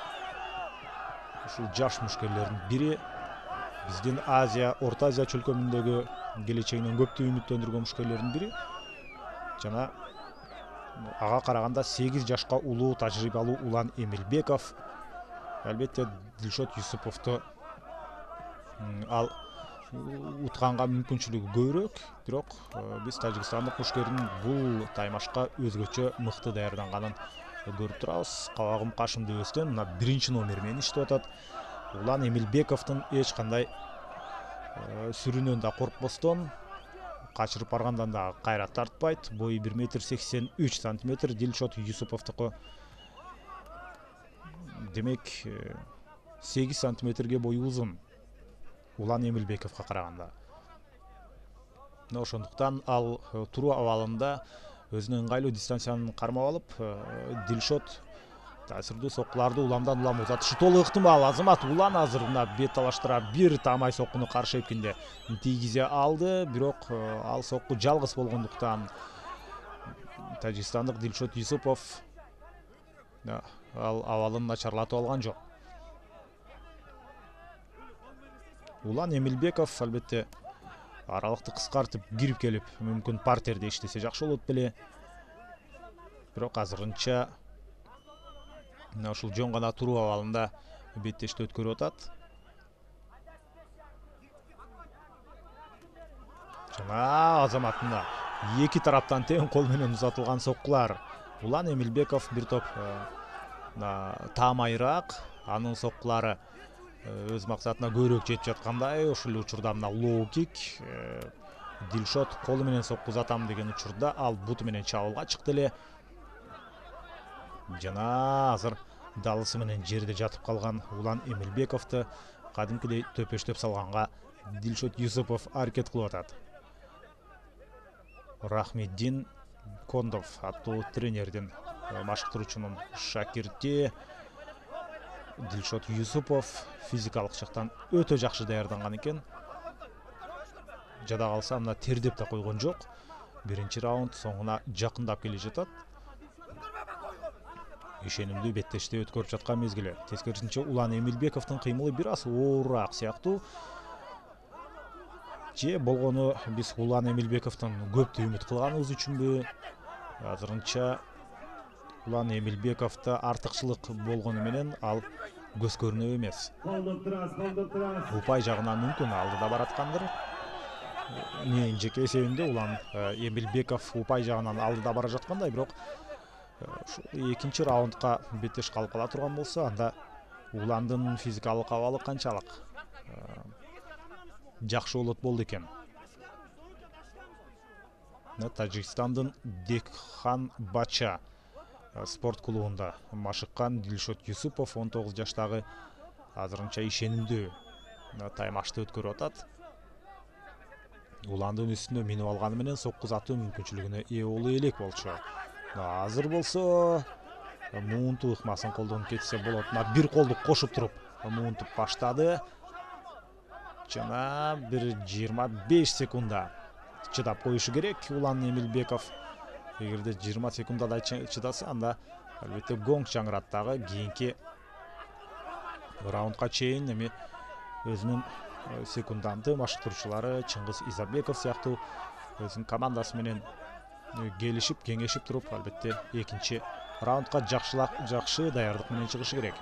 Ушул жаш мушкерлердин бири. Биздин Азия, Орто Азия чөлкөмүндөгү келечегинен көптү үмүттөндүргөн мушкерлердин бири. Жана ага караганда 8 жашка улуу тажрыйбалуу Улан Эмилбеков. Албетте Дилшот Юсуповду ал утканга мүмкүнчүлүгү көбүрөөк, бирок биз тажикстандык мушкердин бул таймашка өзгөчө мыкты даярданганын көрүп турабыз. Кабагым кашым дебестен мына биринчи номер менен иштеп атат. Улан Эмилбековдун эч кандай сүрүүнөн да коркпостон, качырып баргандан да кайра тартпайт. Бою 1,83 сантиметр. Дилшот Юсуповдуку демек 8 сантиметрге бою узун Улан Эмилбековго караганда. Ошондуктан ал туруу абалында өзүнө ыңгайлуу дистанцияны кармап алып, Дилшот таасирдүү соккуларды уламдан улам узатышы толук ыктымал. Азамат Улан азыр мына бет талаштыра бир таамай соккуну каршы эпкинде тийгизе алды, бирок ал сокку жалгыз болгондуктан тажикстандык Дилшот Юсупов ал абалын начарлатып алган жок. Улан Эмилбеков албетте аралыкты кыскартып кирип келип, мүмкүн партерде иштесе жакшы болот беле. Бирок азырынча ушул жөн гана туруу абалында беттешти өткөрүп атат. Жана Азаматында эки тараптан тең кол менен узатылган соккулар. Улан Эмилбеков бир топ таамайыраак, анын соккулары өз максатына көбүрөөк жетип жаткандай. Ошол эле учурда мына лоу кик, Дилшот колу менен сокку узатам деген учурда ал буту менен чабуулга чыкты эле. Жана азыр далысы менен жерде жатып калган Улан Эмилбековду кадимкидей төпөштөп салганга Дилшот Юсупов аракет кылып атат. Рахмиддин Кондов аттуу тренердин машыктыруучунун шакирти Дилшот Юсупов физикалык жактан өтө жакшы даярданган экен. Жада калса мына тердеп да койгон жок. Биринчи раунд соңуна жакындап келе жатат. Ишенимдүү беттешти өткөрүп жаткан мезгили. Тескерисинче Улан Эмилбековдун кыймылы бир аз оорураак сыяктуу. Же болгону биз Улан Эмилбековдон көптү үмүт кылганыбыз үчүнбү? Азырынча Улан Эмилбековдо артыкчылык болгону менен ал көз көрүнөп эмес. Упай жагынан мүмкүн алдыда бараткандыр. Менин жеке эсебимде Улан Эмилбеков упай жагынан алдыда бара жаткандай, бирок экинчи раундка беттеш калып кала турган болсо, анда Уландын физикалык абалы канчалык жакшы болот экен. Тажикстандын Декхан Бача спорт клубунда машыккан Дилшот Юсупов 19 жаштагы азырынча ишенимдүү таймашты өткөрүп атат. Уландын үстүнө минип алганы менен сокку узатуу мүмкүнчүлүгүнө ээ болуу элек болчу. Азыр болсо муунту ыкмасын колдонуп кетсе болот. Бир колду кошуп туруп муунтуп баштады. Жана бир 25 секунда чыдап коюшу керек Улан Эмилбеков. Эгерде 20 секундадай чыдаса, анда албетте гонг жаңырат дагы кийинки раундка чейин эми өзүнүн секунданты машыктыруучулары Чыңгыз Изабеков сыяктуу өзүнүн командасы менен келишип, кеңешип туруп, албетте экинчи раундка жакшы даярдык менен чыгышы керек.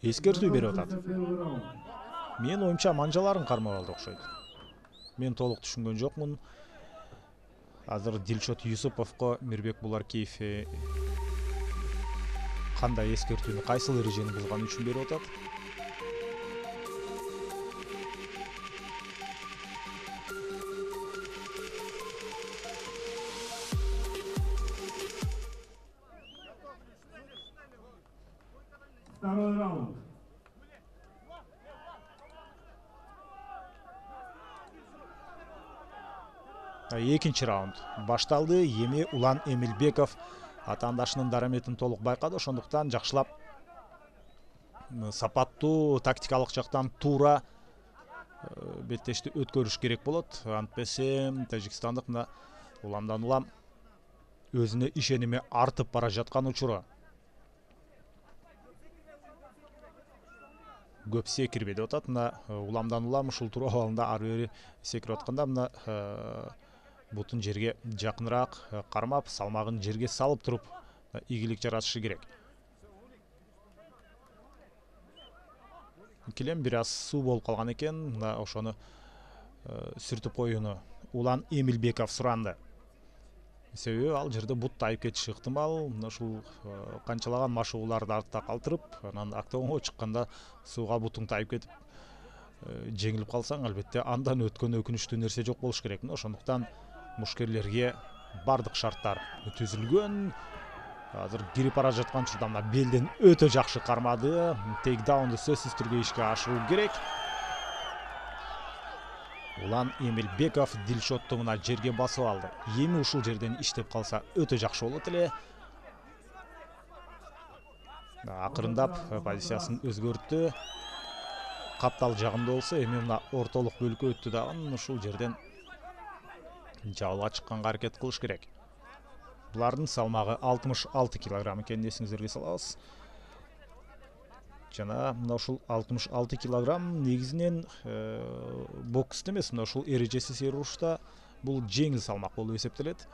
Эскертүү берип атат. Мен оюмча манжаларын кармап алды окшойт. Мен толук түшүнгөн жокмун. Азыр Дилшот Юсуповго Мирбек Буларкиев кандай эскертүүнү, кайсыл эрежени бузганы үчүн берип атат? Второй раунд. Экинчи раунд башталды. Эми Улан Эмилбеков атаандашынын дараметин толук байкады, ошондуктан жакшылап сапаттуу тактикалык жактан туура беттешти өткөрүш керек болот. Антпесе тажикстандык мына уламдан улам өзүнө ишеними артып бара жаткан учуру. Көп секирбей деп атат. Мына уламдан улам ушул туруу абалында ары бери секирип атканда мына бутун жерге жакыныраак кармап, салмагын жерге салып туруп ийгилик жаратышы керек. Килем бир аз суу болуп калган экен. Мына ошону сүртүп коюуну Улан Эмилбеков суранды. Себеби ал жерде бут тайып кетиши ыктымал. Мына ушул канчалаган машыгууларды артта калтырып, анан октогонго чыкканда сууга бутуң тайып кетип жеңилип калсаң, албетте андан өткөн өкүнүчтүү нерсе жок болуш керек. Ошондуктан мушкерлерге бардык шарттар түзүлгөн. Азыр кирип бара жаткан учурда мына белден өтө жакшы кармады. Тейкдаунду сөзсүз түрдө ишке ашыруу керек. Улан Эмилбеков Дилшотту мына жерге басып алды. Эми ушул жерден иштеп калса өтө жакшы болот эле. Акырындап позициясын өзгөрттү. Каптал жагында болсо, эми мына ортолук бөлүккө өттү дагы. Ушул жерден жабылга чыкканга аракет кылыш керек. Булардын салмагы 66 килограмм экенин эсиңиздерге салабыз. Жана мына ушул 66 килограмм негизинен бокста эмес, мына ушул эрежеси серурушта бул жеңил салмак болуп эсептелет.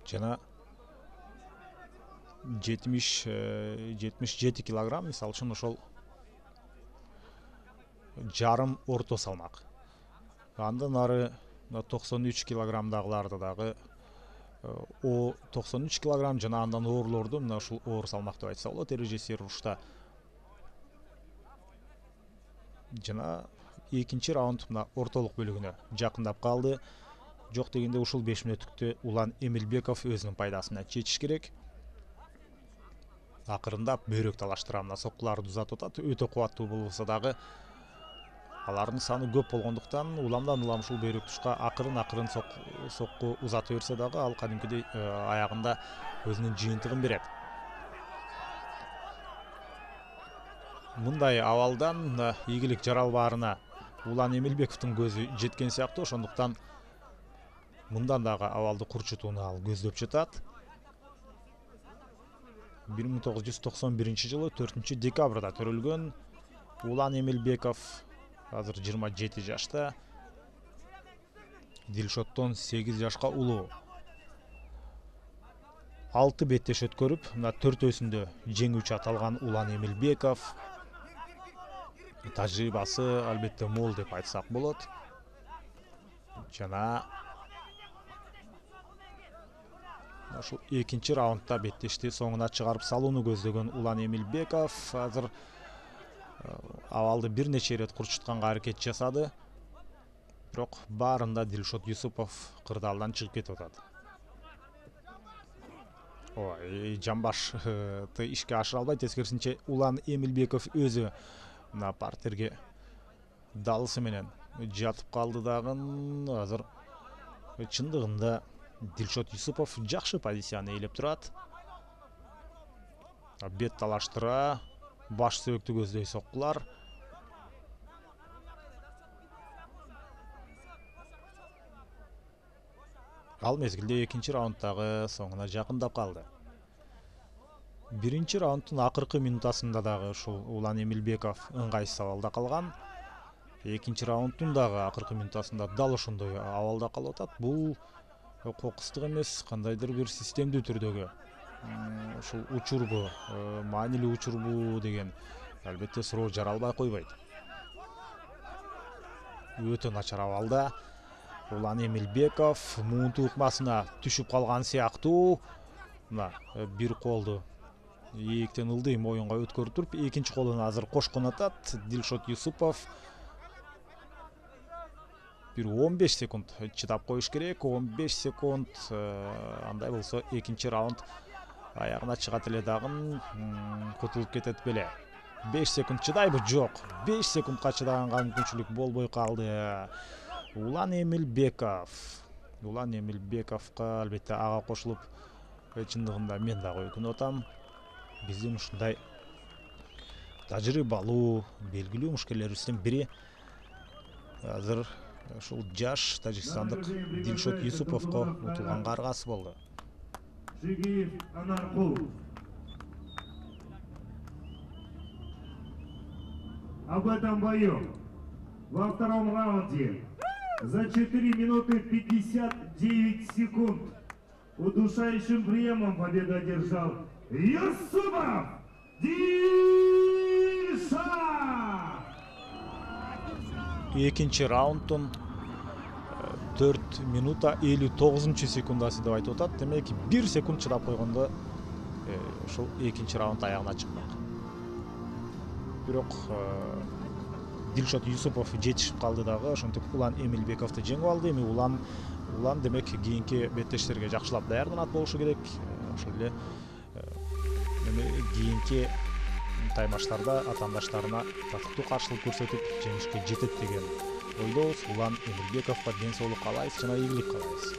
Жана 77 килограмм, мисалы үчүн ошол жарым орто салмак. Андан ары 93 килограммдагыларды дагы о 93 килограмм жана андан оорлорду мына ушул оор салмак деп айтса болот эрежеси серурушта. Жана экинчи раунд мына ортолук бөлүгүнө жакындап калды. Жок дегенде ушул 5 мүнөттүктү Улан Эмилбеков өзүнүн пайдасына чечиш керек. Акырындап бөйрөк талаштыра мына соккуларды узатып атат. Өтө кубаттуу болбосо дагы алардын саны көп болгондуктан уламдан улам ушул бөйрөк тушка акырын сокку узата берсе дагы ал кадимкидей аягында өзүнүн жыйынтыгын берет. Мындай абалдан ийгилик жаралбаарына Улан Эмилбековдун көзү жеткен сыяктуу, ошондуктан мындан дагы абалды курчутууну ал көздөп жатат. 1991 жылы 4 декабрда төрөлгөн Улан Эмилбеков азыр 27 жашта. Дилшоттон 8 жашка улуу. 6 беттеш өткөрүп, мына 4-өсүндө жеңүүчү аталган Улан Эмилбеков. Тажрыйбасы албетте мол деп айтсак болот. Жана ушул экинчи раундда беттешти соңуна чыгарып салууну көздөгөн Улан Эмилбеков азыр абалды бир нече ирет курчутканга аракет жасады. Бирок баарында Дилшот Юсупов кырдаалдан чыгып кетип атат. Ой, жамбашты ишке ашыра албайт, тескерисинче Улан Эмилбеков өзү мына партерге далысы менен жатып калды дагы. Азыр чындыгында Дилшот Юсупов жакшы позицияны ээлеп турат. Бет талаштыра, баш сөбөктү көздөй соккулар. Ал мезгилде экинчи раундтагы соңуна жакындап калды. Биринчи раунддун акыркы минутасында дагы ушул Улан Эмилбеков ыңгайсыз абалда калган. Экинчи раунддун дагы акыркы минутасында дал ошондой абалда калып атат. Бул кокустук эмес, кандайдыр бир системдүү түрдөгү ушул учурбу, маанилүү учурбу деген албетте суроо жаралбай койбойт. Өтө начар абалда Улан Эмилбеков муунту ыкмасына түшүп калган сыяктуу. Мына бир колду ийиктен ылдый моюнга өткөрүп туруп, экинчи колун азыр кошкон атат Дилшот Юсупов. Бир 15 секунд чыдап коюш керек. 15 секунд, андай болсо экинчи раунд аягына чыгат эле дагы кутулуп кетет беле. 5 секунд чыдайбы? Жок. 5 секундка чыдаганга мүмкүнчүлүк болбой калды. Улан Эмилбековго албетте ага кошулуп, чындыгында мен дагы өкүнүп атам. Биздин ушундай тажрыйбалуу, белгилүү мушкерлерибиздин бири азыр ушул жаш тажикстандык Дилшот Юсуповго утулганга аргасы болду. Об этом бою во втором раунде за 4 минуты 59 секунд удушающим приемом победу одержал Юсупов Дилшот. Экинчи раунддун 4 минута 59 секундасы деп айтып атат. Демек 1 секунд чыдап койгондо ушул экинчи раунд аягына чыкмак. Бирок Дилшот Юсупов жетишип калды дагы, ошентип Улан Эмилбековду жеңип алды. Эми Улан демек кийинки беттештерге жакшылап даярданат болушу керек. Ошол эле кийинки таймаштарда атаандаштарына татыктуу каршылык көрсөтүп жеңишке жетет деген ойдобуз. Улан Эмилбековго ден соолук каалайбыз жана ийгилик каалайбыз.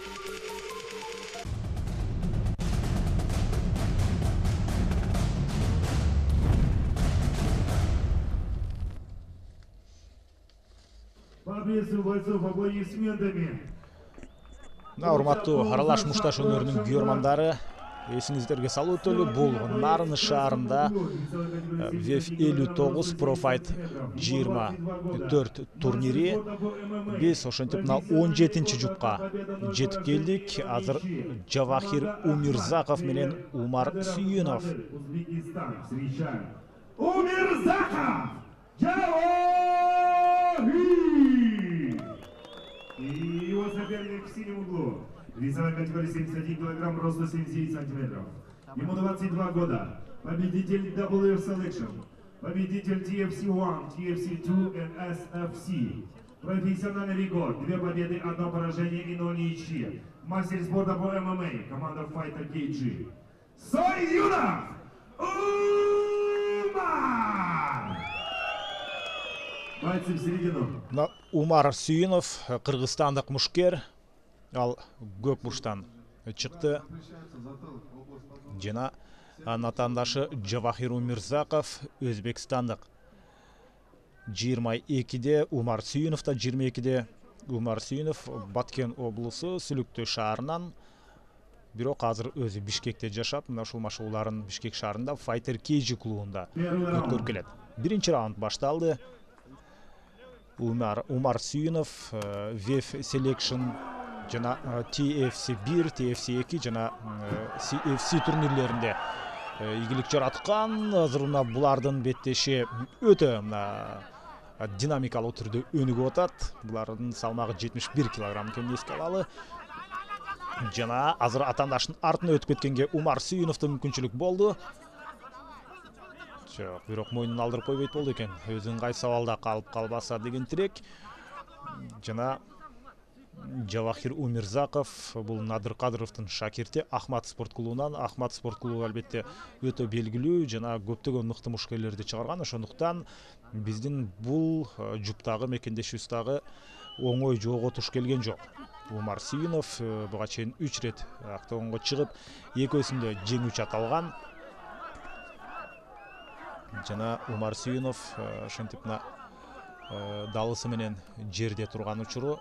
Приветствую бойцов аплодисментами. Урматтуу аралаш мушташ өнөрүнүн күйөрмандары, эсиңиздерге салуу өтөлү, бул Нарын шаарында ВЕФ 59 Профайт 24 турнири. Биз ошентип 17-чи жупка жетип келдик. Азыр Жавахир Умирзаков менен Умар Сүйүнов. Умирзаков! Жавахир! И его соперник в синем углу. Весовая категория 71 килограмм, роста 79 сантиметров. Ему 22 года. Победитель WF Selection. Победитель TFC-1, TFC-2 и SFC. Профессиональный рекорд. 2 победы, 1 поражение и 0 ничьи. Мастер спорта по ММА. Команда Fighter KG. Сойюнов! Умар! Бойцы в середину. Умар Сүйүнов, кыргызстандык мушкер, ал көк бурчтан чыкты. Жана атаандашы Жавахир Умирзаков, өзбекстандык 22-де, Умар Сүйүнов да 22-де. Умар Сүйүнов Баткен облусу Сүлүктөй шаарынан, бирок азыр өзү Бишкекте жашап, мына ушул машыгууларын Бишкек шаарында Fighter KG клубунда өткөрүп келет. Биринчи раунд башталды. Умар Сүйүнов ВЕФ Selection жана TFC-1, TFC-2 жана CFC турнирлеринде ийгилик жараткан. Азыр булардын беттеши өтө динамикалуу түрдө өнүгүп атат. Булардын салмагы 71 килограмм экенин эске алалы. Жана азыр атаандашынын артына өтүп кеткенге Умар Сүйүновдо мүмкүнчүлүк болду. Бирок мойнун алдырып койбойт болду экен. Өзүн кайсы абалда калып калбаса деген тилек. Жана Жавахир Умирзаков бул Надыр Кадыровдун шакирти Ахмат спорт клубунан. Ахмат спорт клубу албетте өтө белгилүү жана көптөгөн мыкты мушкерлерди чыгарган. Ошондуктан биздин бул жуптагы мекендешибиз дагы оңой жоого туш келген жок. Умар Сүйүнов буга чейин 3 рет октагонго чыгып, экөөсүндө жеңүүчү аталган. Жана Умар Сүйүнов ошентип далысы менен жерде турган учуру.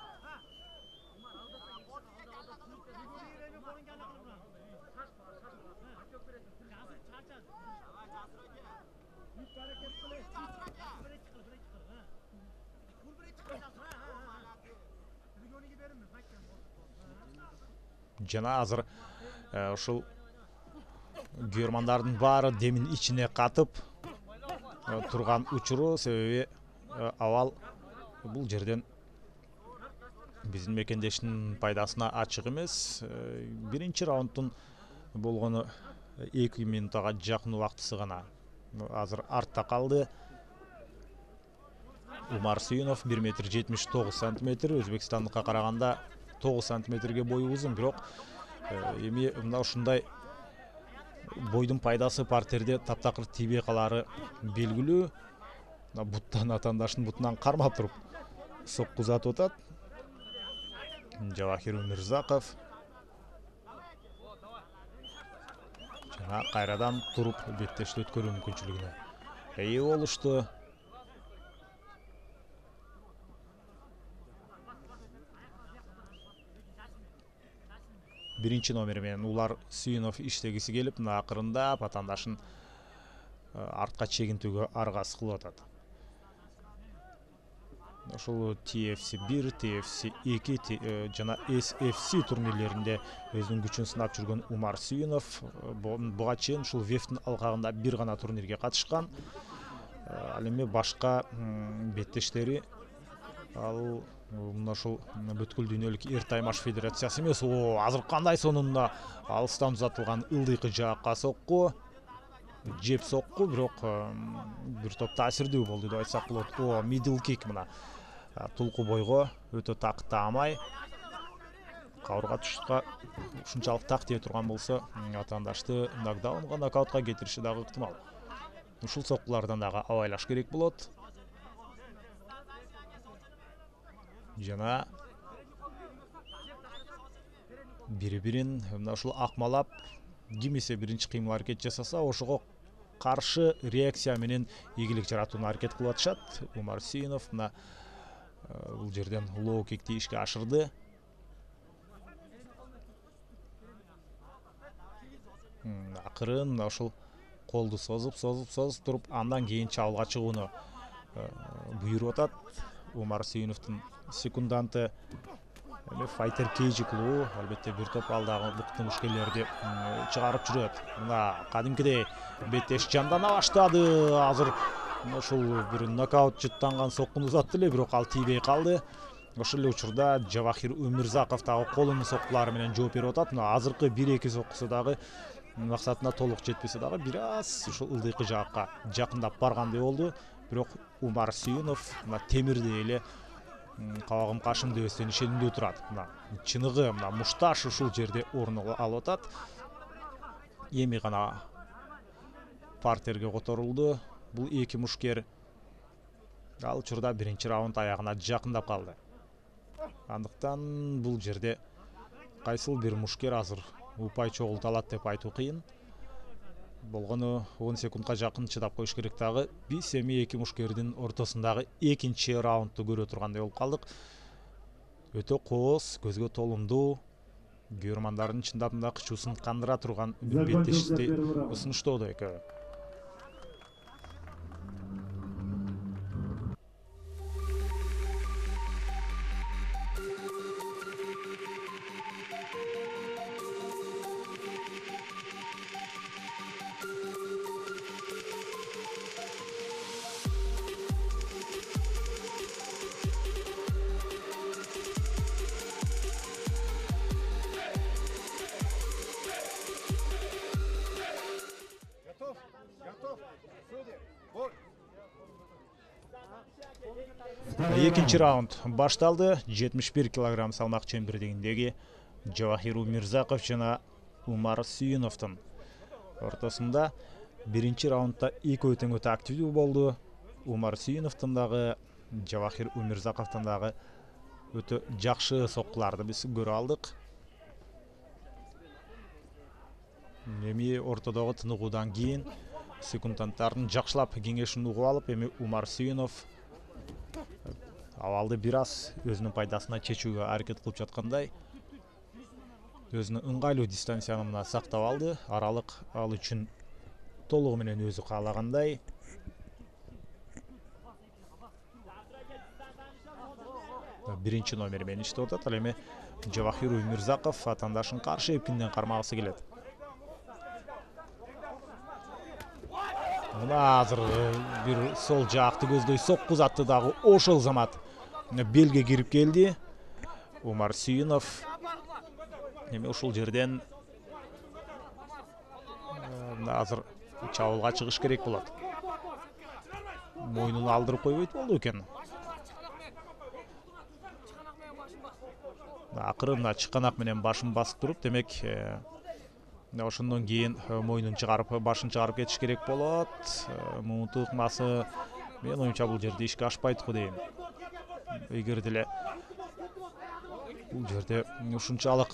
Жана азыр ушул күйөрмандардын баары демин ичине катып турган учуру, себеби абал бул жерден биздин мекендештин пайдасына ачык эмес. Биринчи раундтун болгону 2 минутага жакын убактысы гана азыр артта калды. Умар Сүйүнов 1,79 сантиметр, Өзбекстандыкка караганда 9 сантиметрге бою узун, бирок эми мына ушундай бойдун пайдасы партерде таптакыр тийбей калары белгилүү. Буттан атаандашынын бутунан кармап туруп сокку узатып атат Жавахир Умирзаков. Жана кайрадан туруп беттешти өткөрүү мүмкүнчүлүгүнө ээ болушту. Биринчи номер менен Улар Сүйүнов иштегиси келип, акырында атаандашын артка чегинтүүгө аргасы кылып атат. Ошол TFC-1, TFC-2 жана SFC турнирлеринде өзүнүн күчүн сынап жүргөн Умар Сүйүнов буга чейин ушул ВЕФтин алкагында бир гана турнирге катышкан. Ал эми башка беттештери ал мына ушул бүткүл дүйнөлүк эр таймаш федерациясы эмес. Азыр кандай сонун алыстан узатылган ылдыйкы жаакка сокку. жеп сокку, бирок бир топ таасирдүү болду деп айтсак болот. О, middle kick мына тулку бойго өтө так таамай кабырга тушка ушунчалык так тие турган болсо, атаандашты нокдаунга, нокаутка кетириши дагы ыктымал. Ушул соккулардан дагы абайлаш керек болот. Жана бири-бирин мына ушул акмалап, кимисе биринчи кыймыл аракет жасаса, ошого каршы реакция менен ийгилик жаратууна аракет кылып атышат. Умар Сүйүнов мына бул жерден лоу кикти ишке ашырды. Акырын ушул колду созуп туруп, андан кийин чабуулга чыгууну буйруп атат. Умар Сүйүновдун секунданты Fighter Cage клубу, албетте бир топ алдагы мыкты мушкерлерди чыгарып жүрөт. Мына кадимкидей беттеш жандана баштады. Азыр ушул бир нокаут жыттанган соккуну узатты эле, бирок ал тийбей калды. Ошол эле учурда Жавахир Өмүрзаков дагы колунун соккулары менен жооп берип атат. Мына азыркы 1-2 соккусу дагы максатына толук жетпесе дагы бир аз ушул ылдыйкы жаакка жакындап баргандай болду. Бирок Умар Сүйүнов мына темирдей эле кабагым кашым дебестен ишенимдүү турат. Мына чыныгы мына мушташ ушул жерде орун алып атат. Эми гана партерге которулду. Бул эки мушкер. Ал учурда биринчи раунд аягына жакындап калды. Андыктан бул жерде кайсыл бир мушкер азыр упай чогулта алат деп айтуу кыйын. Болгону 10 секундка жакын чыдап коюш керек дагы. Биз эми эки мушкердин ортосундагы экинчи раундту көрө тургандай болуп калдык. Өтө кооз, көзгө толумдуу, көрөрмандардын чындап да кычуусун кандыра турган беттешти усунуштоодо экөө. Экинчи раунд башталды. 71 кг салмак чембирдегиндеги Жавахир Өмүрзаков жана Умар Сүйүновдун ортосунда биринчи раундда экөө тең өтө активдүү болду. Умар Сүйүновдун дагы, Жавахир Өмүрзаковдун дагы өтө жакшы соккуларды биз көрө алдык. Эми ортодогу тыныгуудан кийин секунданттардын жакшылап кеңешин угуп алып, эми Умар Сүйүнов абалды бир аз өзүнүн пайдасына чечүүгө аракет кылып жаткандай. Өзүнө ыңгайлуу дистанцияны мына сактап алды. Аралык ал үчүн толугу менен өзү каалагандай. Биринчи номер менен иштеп атат. Ал эми Жавахир Өмүрзаков атаандашын каршы эпкинден кармагысы келет. Мына азыр бир сол жакты көздөй сокку узатты дагы ошол замат белге кирип келди. Умар Сүйүнов эми ушул жерден азыр чабуулга чыгыш керек болот. Мойнуну алдырып койбойт болду экен. Акырын чыканак менен башын басып туруп, демек ошондон кийин мойнун чыгарып, башын чыгарып кетиш керек болот. Муунту ыкмасы мен оюмча бул жерде ишке ашпайт го дейм. Эгер деле бул жерде ушунчалык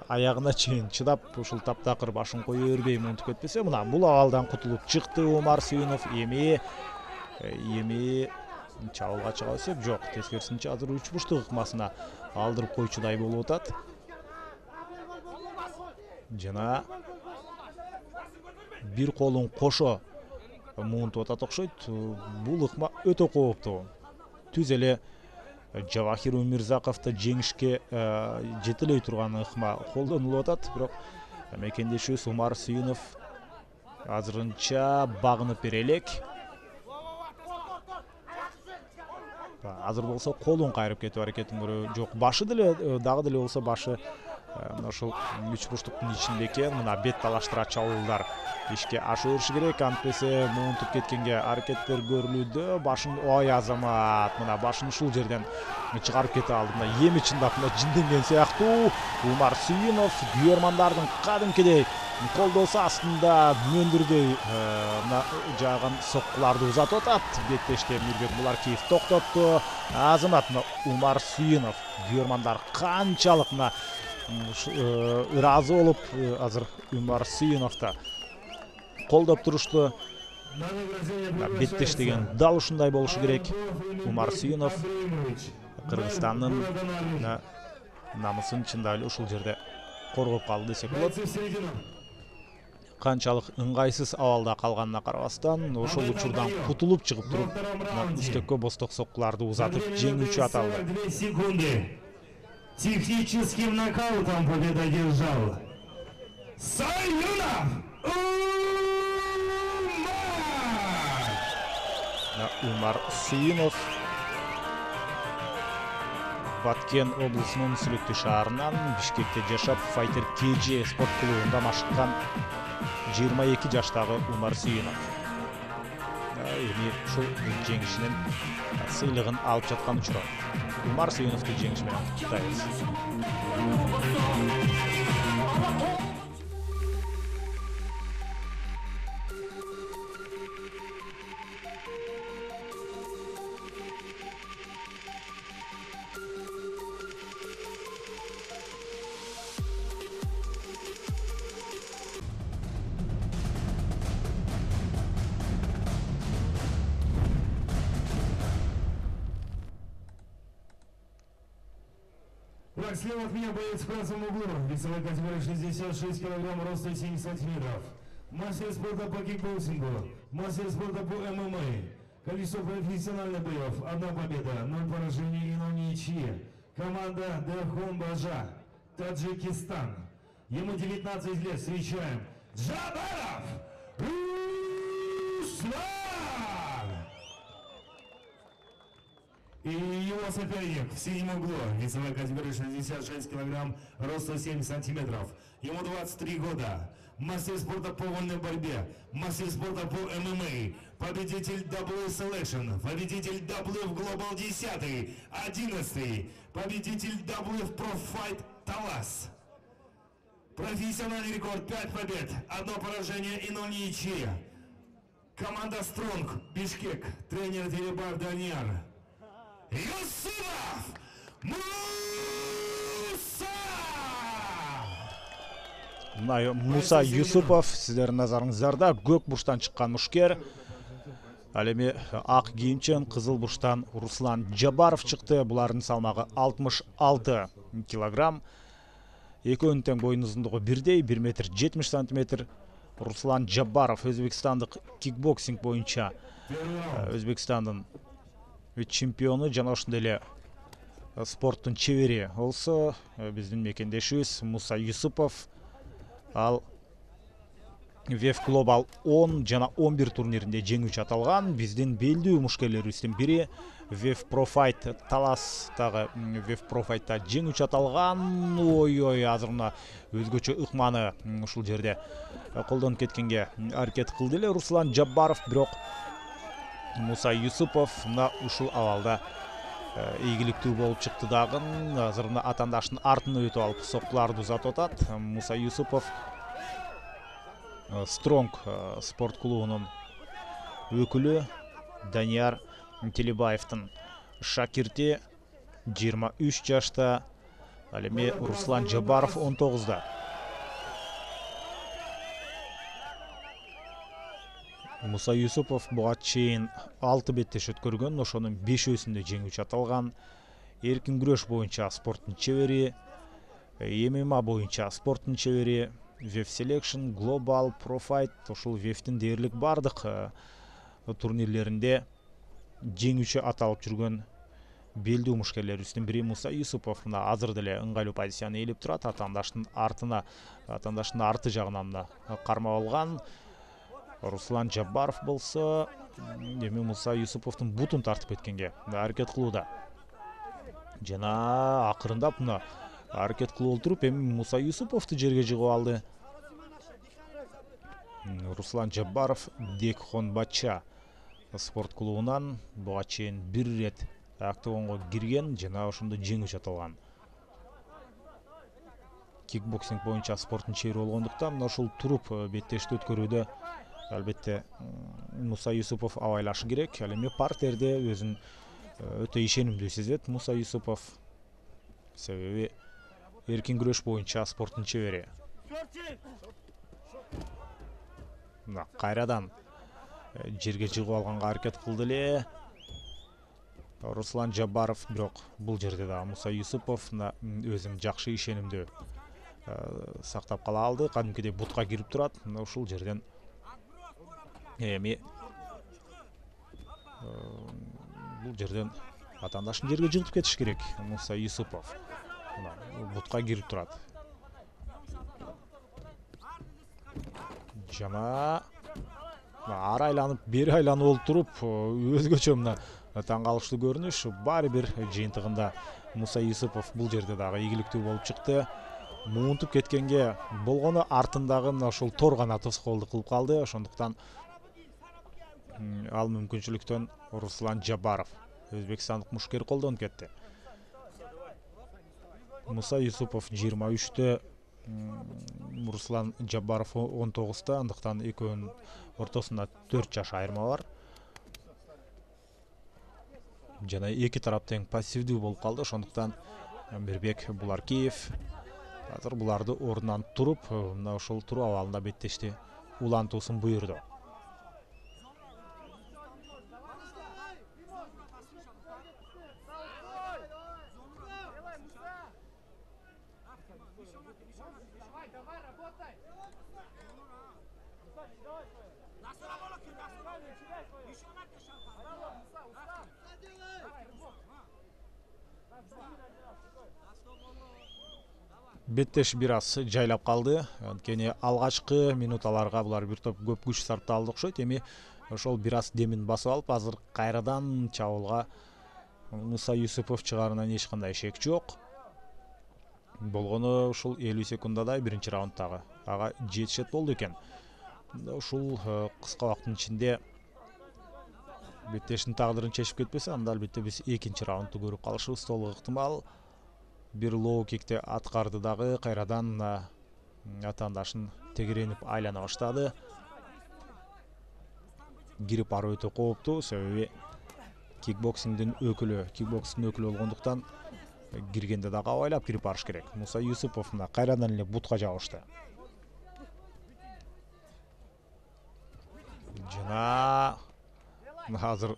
аягына чейин чыдап, ушул таптакыр башын кое бербей муунтуп кетпесе, мына бул абалдан кутулуп чыкты Умар Сүйүнов. Эми чабуулга чыга берсек, жок, тескерисинче азыр үч буштук ыкмасына алдырып койчудай болуп атат. Жана бир колун кошо муунтуп атат окшойт. Бул ыкма өтө кооптуу. Түз эле Жавахир Өмүрзаковду жеңишке жете элей турган ыкма колдонулуп атат, бирок мекендешибиз Умар Сүйүнов азырынча багынып бере элек. Азыр болсо колун кайрып кетип аракетин көрө, жок, башы деле дагы деле болсо башы ошол 3 бурчтуктун ичинде экен. Мына бет талаштыра чабуулдар ишке аша бериши керек. Антпесе муунтуп кеткенге аракеттер көрүлүүдө. Башын ой Азамат мына башын ушул жерден чыгарып кете алды. Мына эми чындап мына жинденген сыяктуу. Умар Сүйүнов күйөрмандардын кадимкидей колдоосу астында мөндүрдөй мына жааган соккуларды узатып атат. Беттеште Мирбек Буларкиев токтотту. Азамат мына Умар Сүйүнов күйөрмандар канчалык мына ыраазы болуп азыр Умар Сүйүновду колдоп турушту. Беттеш деген дал ушундай болушу керек. Умар Сүйүнов Кыргызстандын намысын чындап эле ушул жерде коргоп калды десек болот. Канчалык ыңгайсыз абалда калганына карабастан ошол учурдан кутулуп чыгып туруп үстөккө босток соккуларды узатып жеңүүчү аталды. Техническим нокаутом победа одержал Саюнов Умар Сүйүнов Баткен облусунун Сүлүктүү шаарынан Бишкекте жашап, Fighter KG спорт клубунда машыккан 22 жаштагы Умар Сүйүнов. Эми ушул жеңишинин сыйлыгын алып жаткан учурда Умар Сүйүновду жеңиш менен куттуктайбыз. Слева от меня боец в красном углу, весовой категории 66 килограмм, роста 7 сантиметров. Мастер спорта по кикбоксингу, мастер спорта по ММА. Количество профессиональных боев, 1 победа, 0 поражений и 0 ничьи. Команда Дерхон Бажа, Таджикистан. Ему 19 лет, встречаем Джабаров Руслан! И его соперник в синем углу, весовая категория 66 килограмм, роста 7 сантиметров. Ему 23 года. Мастер спорта по вольной борьбе, мастер спорта по ММА, победитель W Selection, победитель W в Global 10, 11, победитель W в Pro Fight Талас. Профессиональный рекорд 5 побед, 1 поражение и 0 ничьи. Команда Стронг, Бишкек, тренер Телебаев Данияр. Юсупов Муса Юсупов сиздердин назарыңыздарда көк бурчтан чыккан мушкер. Ал эми ак кийимчен кызыл бурчтан Руслан Жабаров чыкты. Булардын салмагы 66 килограмм. Экөөнүн тең боюн узундугу бирдей, 1 метр 70 сантиметр. Руслан Жабаров өзбекстандык кикбоксинг боюнча Өзбекстандын чемпиону жана ошондой эле спорттун чебери болсо биздин мекендешибиз Муса Юсупов. Ал VF Global 10 жана 11 турниринде жеңүүчү аталган. Биздин белдүү мушкерлерибиздин бири VF Pro Fight Таластагы VF Pro Fight'та жеңүүчү аталган. Ой, азыр мына өзгөчө ыкманы ушул жерде колдонуп кеткенге аракет кылды эле Руслан Жабаров, бирок Муса Юсупов мына ушул абалда ийгиликтүү болуп чыкты дагы. Азыр мына атаандаштын артына өтүп алып соккуларды узатып атат. Муса Юсупов Стронг спорт клубунун өкүлү Данияр Телебаевдин шакирти, 23 жашта. Ал эми Руслан Жабаров 19да. Муса Юсупов буга чейин 6 беттеш өткөргөн, ошонун 5-өсүндө жеңүүчү аталган. Эркин күрөш боюнча спорттун чебери, ММА боюнча спорттун чебери, VF Selection, Global, Pro Fight, ошол VF'тин дээрлик бардык турнирлеринде жеңүүчү аталып жүргөн белдүү мушкерлерибиздин бири Муса Юсупов. Мына азыр деле ыңгайлуу позицияны ээлеп турат. Атаандаштын арты жагынан да кармап алган. Руслан Жабаров болсо эми Муса Юсуповдун бутун тартып кеткенге аракет кылууда. Жана акырындап мына аракет кылып олтуруп эми Муса Юсуповду жерге жыгып алды. Руслан Жаббаров Декхон Батча спорт клубунан буга чейин бир рет октагонго кирген жана ошондо жеңүү жаталган. Кикбоксинг боюнча спорттун чебери болгондуктан мына ушул туруп беттешти өткөрүүдө албетте Муса Юсупов абайлашы керек. Ал эми партерде өзүн өтө ишенимдүү сезет Муса Юсупов. Себеби эркин күрөш боюнча спорттун чебери. Мына кайрадан жерге жыгып алганга аракет кылды эле Руслан Жаббаров, бирок бул жерде да Муса Юсупов өзүн жакшы ишенимдүү сактап кала алды. Кадимкидей бутка кирип турат. Мына ушул жерден эми бул жерден атаандашын жерге жыгытып кетиш керек. Муса Юсупов бутка кирип турат. Жана ары айланып, бери айланып олтуруп, өзгөчө мына таң калыштуу көрүнүш. Баары бир жыйынтыгында Муса Юсупов бул жерде дагы ийгиликтүү болуп чыкты. Муунтуп кеткенге болгону артындагы мына ушул тор гана тоскоолду кылып калды. Ошондуктан ал мүмкүнчүлүктөн Руслан Жаббаров, өзбекстандык мушкер, колдонуп кетти. Муса Юсупов 23-тө, Руслан Жаббаров 19-та, андыктан экөөнүн ортосунда 4 жаш айырма бар. Жана эки тарап тең пассивдүү болуп калды. Ошондуктан Мирбек Буларкиев азыр буларды ордунан туруп, мына ушул туруу абалында беттешти улантуусун буйрду. Беттеш бир аз жайлап калды. Анткени алгачкы минуталарга булар бир топ көп күч сарпталды окшойт. Эми ошол бир аз демин басып алып, азыр кайрадан чабуулга Муса Юсупов чыгарынан эч кандай шек жок. Болгону ушул 50 секундадай биринчи раундтагы ага жетишет болду экен. Ушул кыска убакыттын ичинде беттештин тагдырын чечип кетпесе, анда албетте биз экинчи раундту көрүп калышыбыз толук ыктымал. Бир лоу кикти аткарды дагы, кайрадан атаандашын тегеренип айлана баштады. Кирип баруу өтө кооптуу, себеби кикбоксингдин өкүлү болгондуктан киргенде дагы абайлап кирип барыш керек. Муса Юсупов кайрадан эле бутка жабышты. Жана азыр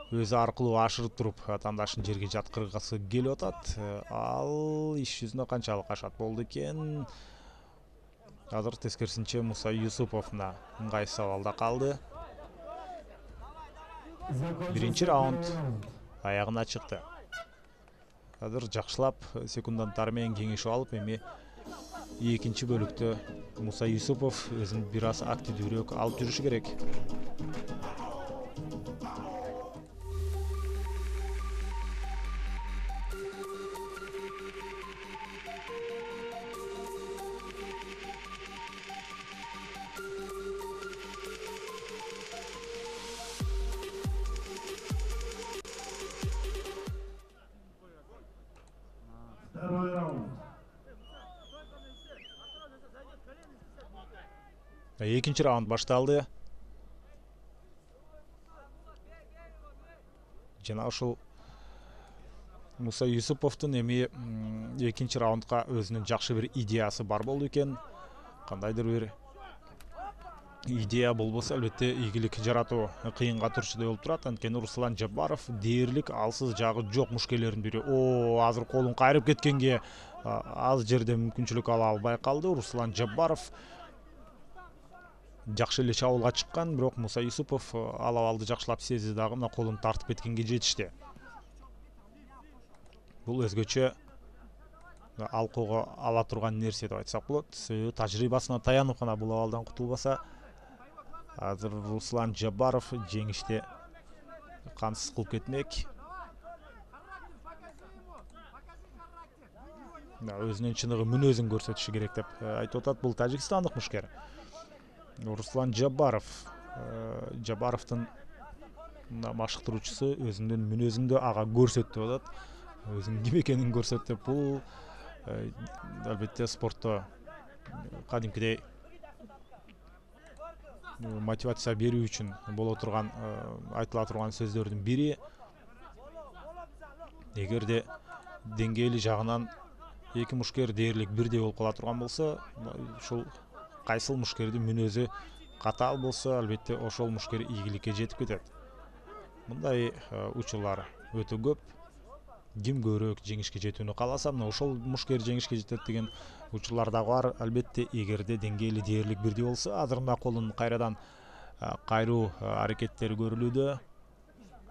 өзү аркылуу ашырып туруп атаандашын жерге жаткыргысы келип атат. Ал иш жүзүнө канчалык ашат болду экен. Азыр тескерисинче Муса Юсупов ыңгайсыз абалда калды. Биринчи раунд аягына чыкты. Азыр жакшылап секунданттары менен кеңешип алып, эми экинчи бөлүктө Муса Юсупов өзүн бир аз активдүүрөөк алып жүрүшү керек. Второй раунд. Экинчи раунд башталды. Жана ушул Муса Юсуповдун эми экинчи раундга өзүнүн жакшы бир идеясы бар болду экен. Кандайдыр бир идея болбосо, албетте ийгилик жаратуу кыйынга турчудай болуп турат. Анткени Руслан Жаббаров дээрлик алсыз жагы жок мушкерлердин бири. Азыр колун кайрып кеткенге аз жерде мүмкүнчүлүк ала албай калды. Руслан Жаббаров жакшы эле чабуулга чыккан, бирок Муса Юсупов ал абалды жакшылап сезди дагы, мына колун тартып кеткенге жетишти. Бул өзгөчө алкоого ала турган нерсе деп айтсак болот. Себеби тажрыйбасына таянып гана бул абалдан кутулбаса, азыр Руслан Жаббаров жеңишти камсыз кылып кетмек. өзүнүн чыныгы мүнөзүн көрсөтүшү керек деп айтып атат бул тажикстандык мушкер. Руслан Жабаров. Жабаровдун машыктыруучусу өзүнүн мүнөзүн да ага көрсөттү деп атат. Өзүнүн ким экенин көрсөттү. Бул албетте спортто кадимкидей мотивация берүү үчүн боло турган айтыла турган сөздөрдүн бири. Эгерде деңгээли жагынан эки мушкер дээрлик бирдей болуп кала турган болсо, ушул кайсыл мушкердин мүнөзү катаал болсо, албетте ошол мушкер ийгиликке жетип кетет. Мындай учурлар өтө көп. Ким көбүрөөк жеңишке жетүүнү кааласа, мына ошол мушкер жеңишке жетет деген учурлар дагы бар. Албетте эгерде деңгээли дээрлик бирдей болсо, азыр мына колун кайрадан кайруу аракеттери көрүлүүдө.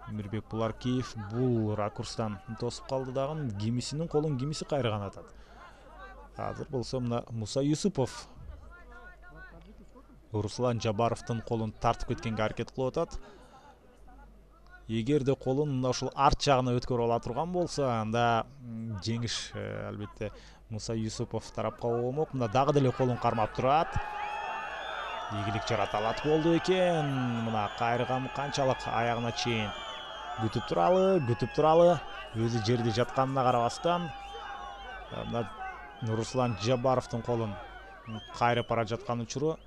Мирбек Буларкиев бул ракурстан тосуп калды дагы, кимисинин колун кимиси кайрыган атат. Азыр болсо мына Муса Юсупов Руслан Жабаровдун колун тартып кеткенге аракет кылып атат. Эгерде колун мына ушул арт жагына өткөрүп ала турган болсо, анда жеңиш албетте Муса Юсупов тарапка болмок. Мына дагы деле колун кармап турат. Ийгилик жарата алат болду экен. Мына кайрыган канчалык аягына чейин күтүп туралы. Өзү жерде жатканына карабастан, мына Руслан Жабаровдун колун кайрып бара жаткан учуру.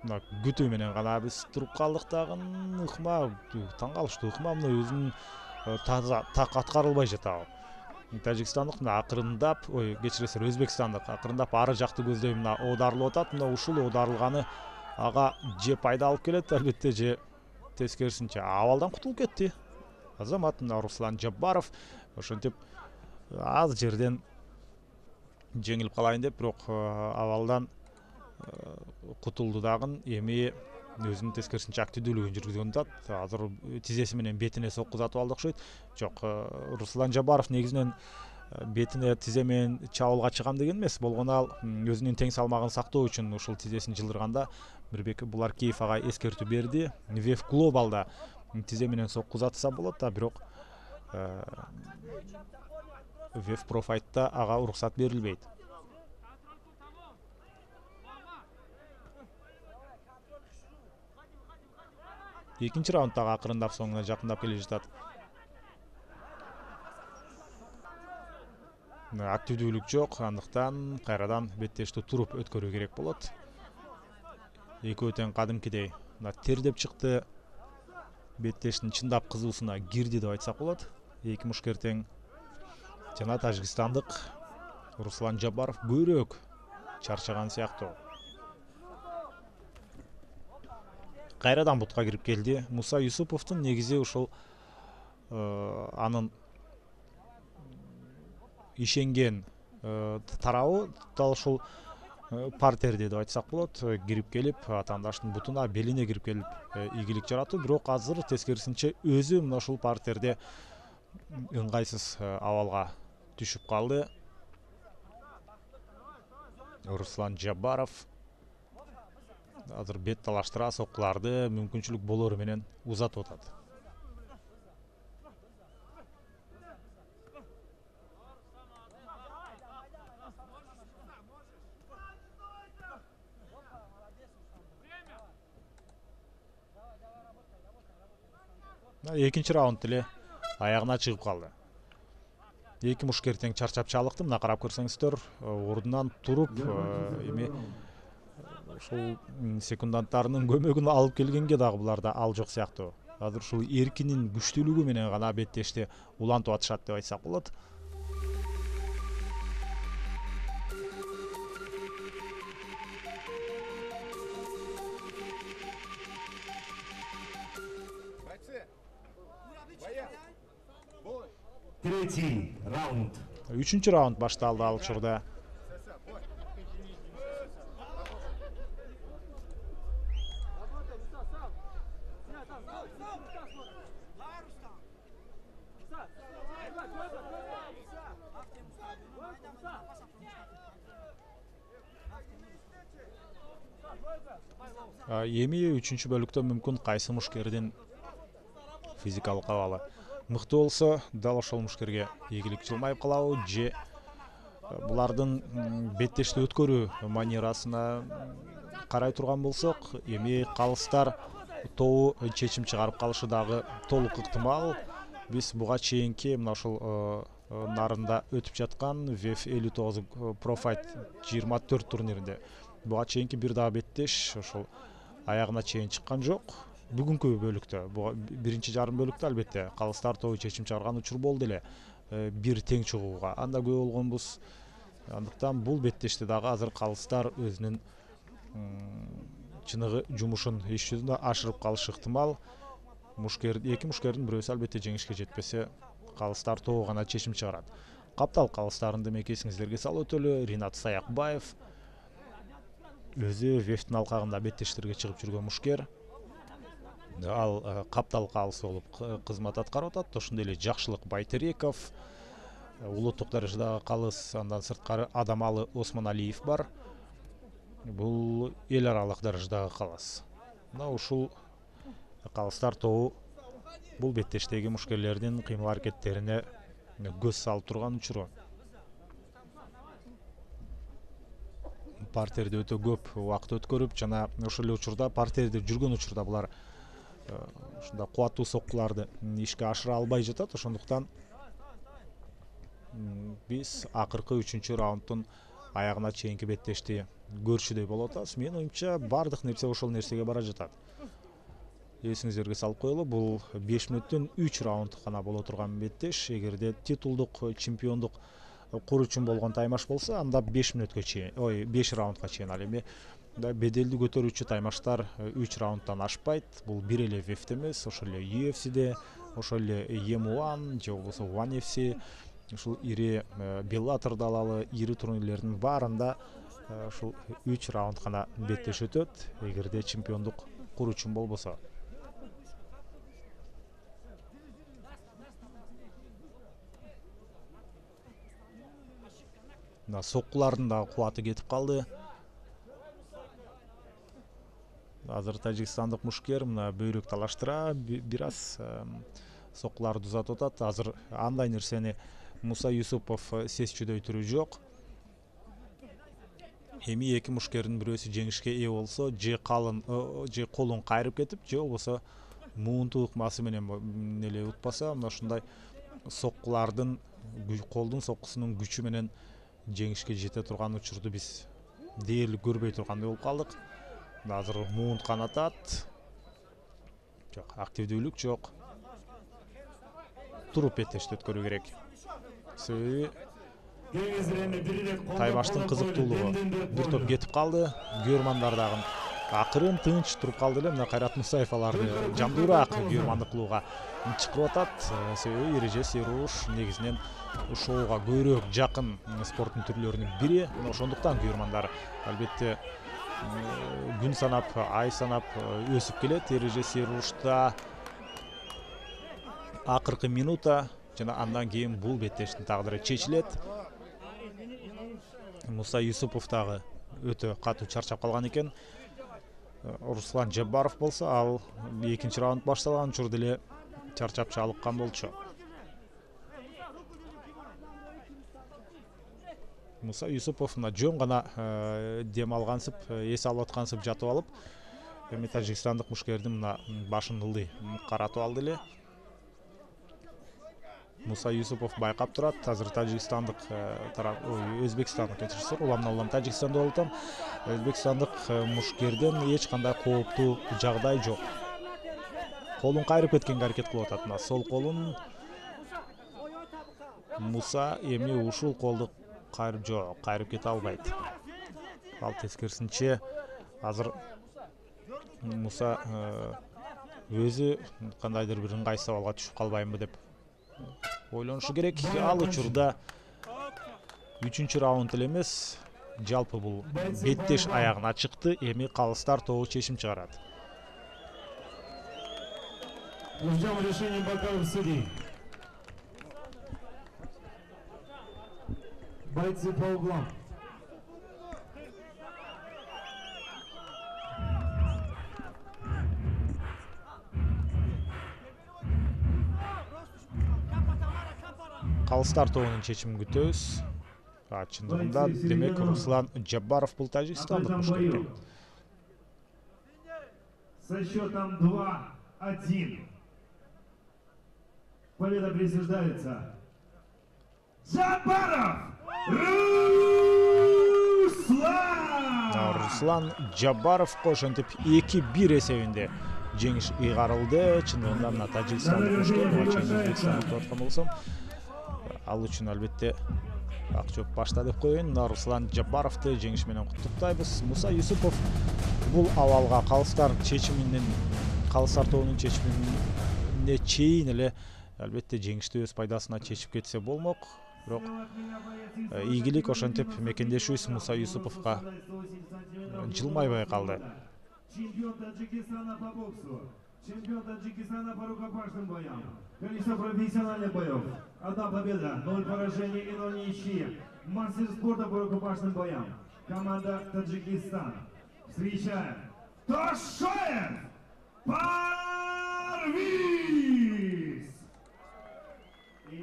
Мына күтүү менен гана биз туруп калдык дагы. Ыкма таң калыштуу. Ыкма мына өзүнүн так аткарылбай жатабы. Тажикстандык мына акырындап, кечиресиздер, Өзбекстандык акырындап ары жакты көздөй мына оодарылып атат. Мына ушул оодарылганы ага же пайда алып келет, албетте, же тескерисинче абалдан кутулуп кетти. Азамат мына Руслан Жабаров ошентип аз жерден жеңилип калайын деп, бирок абалдан кутулду дагы. Эми өзүнүн тескерисинче активдүүлүгүн жүргүзгөн атат. Азыр тизеси менен бетине соккузатып алды окшойт. Жок, Руслан Жабаров негизинен бетине тизе менен чабуулга чыгам деген эмес. Болгону ал өзүнүн тең салмагын сактоо үчүн ушул тизесин жылдырганда Мирбек Буларкиев ага эскертүү берди. Веф глобалда тизе менен соккузатса болот да, бирок Веф профайтта ага уруксат берилбейт. Экинчи раундтагы акырындап соңуна жакындап келе жатат. Активдүүлүк жок, андыктан кайрадан беттештүү туруп өткөрүү керек болот. Экөө тең кадимкидей тердеп чыкты. Беттештин чындап кызуусуна кирди деп айтсак болот. Эки мушкер тең жана тажикстандык Руслан Жабаров көбүрөөк чарчаган сыяктуу. Кайрадан бутка кирип келди. Муса Юсуповдун негизи ушул анын ишенген тарабы дал ушул партерде деп айтсак болот. Кирип келип, атаандаштын бутуна, белине кирип келип ийгилик жаратуу. Бирок азыр тескерисинче өзү мына ушул партерде ыңгайсыз абалга түшүп калды. Руслан Жабаров азыр бет талаштыра, соккуларды мүмкүнчүлүк болору менен узатып атат. Экинчи раунд эле аягына чыгып калды. Эки мушкер тең чарчап чалыкты. Мына карап көрсөңүздөр, ордунан туруп, эми ушул секунданттарынын көмөгүн алып келгенге дагы буларда ал жок сыяктуу. Азыр ушул эркинин күчтүүлүгү менен гана беттешти улантып атышат деп айтсак болот. Третий раунд. Үчүнчү раунд башталды ал учурда. Эми үчүнчү бөлүктө мүмкүн кайсы мушкердин физикалык абалы мыкты болсо дал ошол мушкерге ийгилик жылмайып калабы же булардын беттешти өткөрүү манерасына карай турган болсок, эми калыстар тобу чечим чыгарып калышы дагы толук ыктымал. Биз буга чейинки мына ушул нарында өтүп жаткан VF 59 Pro Fight 24 турниринде буга чейинки бир дагы беттеш ошол аягына чейин чыккан жок. Бүгүнкү бөлүктө, биринчи жарым бөлүктө албетте калыстар тобу чечим чыгарган учур болду эле, бир тең чыгууга. Анда күбө болгонбуз. Андыктан бул беттеште дагы азыр калыстар өзүнүн чыныгы жумушун иш жүзүндө ашырып калышы ыктымал. Эки мушкердин бирөөсү албетте жеңишке жетпесе, калыстар тобу гана чечим чыгарат. Каптал калыстарын демек эсиңиздерге салып өтөлү. Ринат Саякбаев өзү VF-тин алкагында беттештерге чыгып жүргөн мушкер. Ал каптал калысы болуп кызмат аткарып атат. Ошондой эле Жакшылык Байтереков, улуттук даражадагы калыс, андан сырткары Адамалы Осмоналиев бар. Бул эл аралык даражадагы калыс. Мына ушул калыстар тобу бул беттештеги мушкерлердин кыймыл аракеттерине көз салып турган учуру. Партерде өтө көп убакыт өткөрүп, жана ошол эле учурда партерде жүргөн учурда булар ушундай кубаттуу соккуларды ишке ашыра албай жатат. Ошондуктан биз акыркы 3-чү раунддун аягына чейинки беттешти көрчүдөй болуп атабыз. Менин оюмча бардык нерсе ошол нерсеге бара жатат. Эсиңиздерге салып коелу, бул 5 мүнөттөн 3 раунд гана боло турган беттеш. Эгерде титулдук чемпиондук куруу үчүн болгон таймаш болсо, анда 5 мүнөткө чейин, 5 раундга чейин. Ал эми беделди көтөрүүчү таймаштар 3 раундтан ашпайт. Бул бир эле VF эмес, ошол эле UFC'де, ошол эле M1 же болбосо One FC, ушул ири Bellator'да алалы, ири турнирлердин баарында ушул 3 раунд гана беттеш өтөт, эгерде чемпиондук куруу үчүн болбосо. Соккулардын да кубаты кетип калды. Азыр тажикстандык мушкер мына бөйрөк талаштыра бир аз соккуларды узатып атат. Азыр андай нерсени Муса Юсупов сезчүдөй түрү жок. Эми эки мушкердин бирөөсү жеңишке ээ болсо, же колун кайрып кетип, же болбосо муунтуу ыкмасы менен эле утпаса, мына ушундай соккулардын, колдун соккусунун күчү менен жеңишке жете турган учурду биз дээрлик көрбөй тургандай болуп калдык. Азыр муунт канатат. Жок, активдүүлүк жок. Туруп беттешти өткөрүү керек. Себеби таймаштын кызыктуулугу бир топ кетип калды. Күйөрмандар дагы акырын тынч туруп калды эле. Мына Кайрат Мусаев аларды жамдуураак күйөрмандык кылууга чакырып атат. Себеби эреже серуш негизинен шоуга көбүрөөк жакын спорттун түрлөрүнүн бири. Ошондуктан күйөрмандар албетте күн санап, ай санап өсүп келет. Эреже серушта акыркы минута жана андан кийин бул беттештин тагдыры чечилет. Муса Юсупов дагы өтө катуу чарчап калган экен. Руслан Жабаров болсо, ал экинчи раунд башталган учурда эле чарчап чалыккан болчу. Муса Юсупов жөн гана дем алгансып, эс алып аткансып жатып алып, эми тажикстандык мушкердин мына башын ылдый каратып алды эле. Муса Юсупов байкап турат. Азыр тажикстандык тарап, өзбекстандык кечирсиз, улам Тажикстанда болуп атам. Өзбекстандык мушкерден эч кандай кооптуу жагдай жок. Колун кайрып кеткенге аракет кылып атат. Мына сол колун Муса эми ушул колду кайрып кете албайт. Ал тескерисинче азыр Муса өзү кандайдыр бир ыңгайсыз абалга түшүп калбаймбы деп ойлонушу керек. Ал учурда 3-чү раунд эле эмес, жалпы бул беттеш аягына чыкты. Эми калыстар тобу чечим чыгарат. Ждем решения бокалов судей. Бойцы по углам. калыстар тобунун чечимин күтөбүз. Чындыгында демек Руслан Джабаров бул тажикстандык мушкер экен. Со счетом 2-1. Победа присуждается Джабаров Руслан Джабаров ошентип 2-1 эсебинде жеңиш ыйгарылды. Чындыгында мына тажикстандык мушкер Өзбекстандык тоткон болсом, ал үчүн албетте ак жоп башта деп коеюн. Руслан Джабаровду жеңиш менен куттуктайбыз. Муса Юсупов бул абалга калыстар тобунун чечимине чейин эле албетте жеңишти өз пайдасына чечип кетсе болмок. Бирок ийгилик ошентип мекендешибиз Муса Юсуповго жылмайбай калды. Чемпион Таджикистана по боксу. Чемпион Таджикистана по рукопашным боям. Количество профессиональных боев. 1 победа, 0 поражений и 0 ничьи. Мастер спорта по рукопашным боям. Команда Таджикистан. Встречаем Тошоев Парвиз. И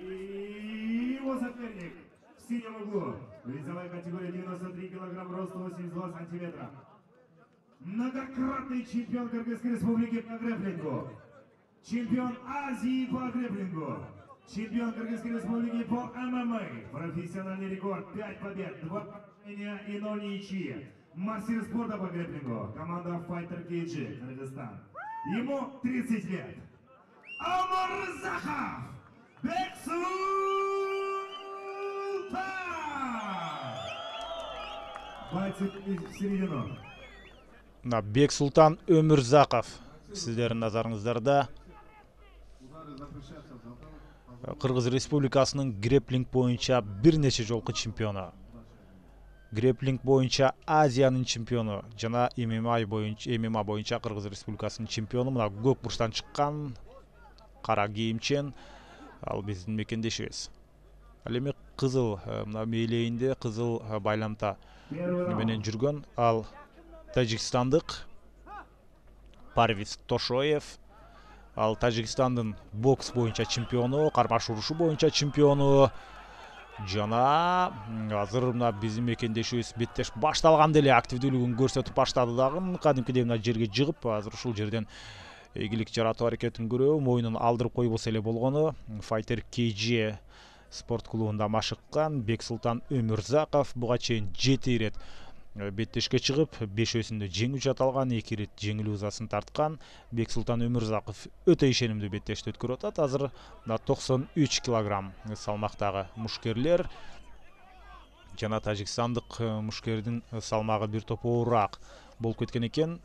его соперник в синем углу. Весовая категория 93 килограмм, рост 82 сантиметра. Многократный чемпион Кыргызской республики по грэпплингу, чемпион Азии по грэпплингу, чемпион Кыргызской республики по ММА, профессиональный рекорд 5 побед, 2 поражения и 0 ничьи. Мастер спорта по грэпплингу, команда Fighter KG, Кыргызстан. Ему 30 лет. Омарзахов Бексултан. Бойцы в середину. Бексултан Өмүрзаков сиздердин назарыңыздарда. Кыргыз Республикасынын грэпплинг боюнча бир нече жолку чемпиону. Грэпплинг боюнча Азиянын чемпиону жана ММА боюнча Кыргыз Республикасынын чемпиону. Мына көк бурчтан чыккан кара кийимчен ал биздин мекендешибиз. Ал эми кызыл мына мээлейинде кызыл байламта менен жүргөн ал тажикстандык Парвиз Тошоев. Ал Тажикстандын бокс боюнча чемпиону, кармаш урушу боюнча чемпиону. Жана азыр мына биздин мекендешибиз беттеш башталганда эле активдүүлүгүн көрсөтүп баштады дагы. Кадимкидей мына жерге жыгып, азыр ушул жерден ийгилик жаратуу аракетин көрөбү. Моюнун алдырып койбосо эле болгону. Fighter KG спорт клубунда машыккан Бексултан Өмүрзаков буга чейин 7 ирет беттешке чыгып, 5-өсүндө жеңүү жаталган, 2 ирет жеңилүү ызасын тарткан. Бексултан Өмүрзаков өтө ишенимдүү беттешти өткөрүп атат. Азыр 93 килограмм салмактагы мушкерлер жана тажикстандык мушкердин салмагы бир топ оорураак болуп кеткен экен.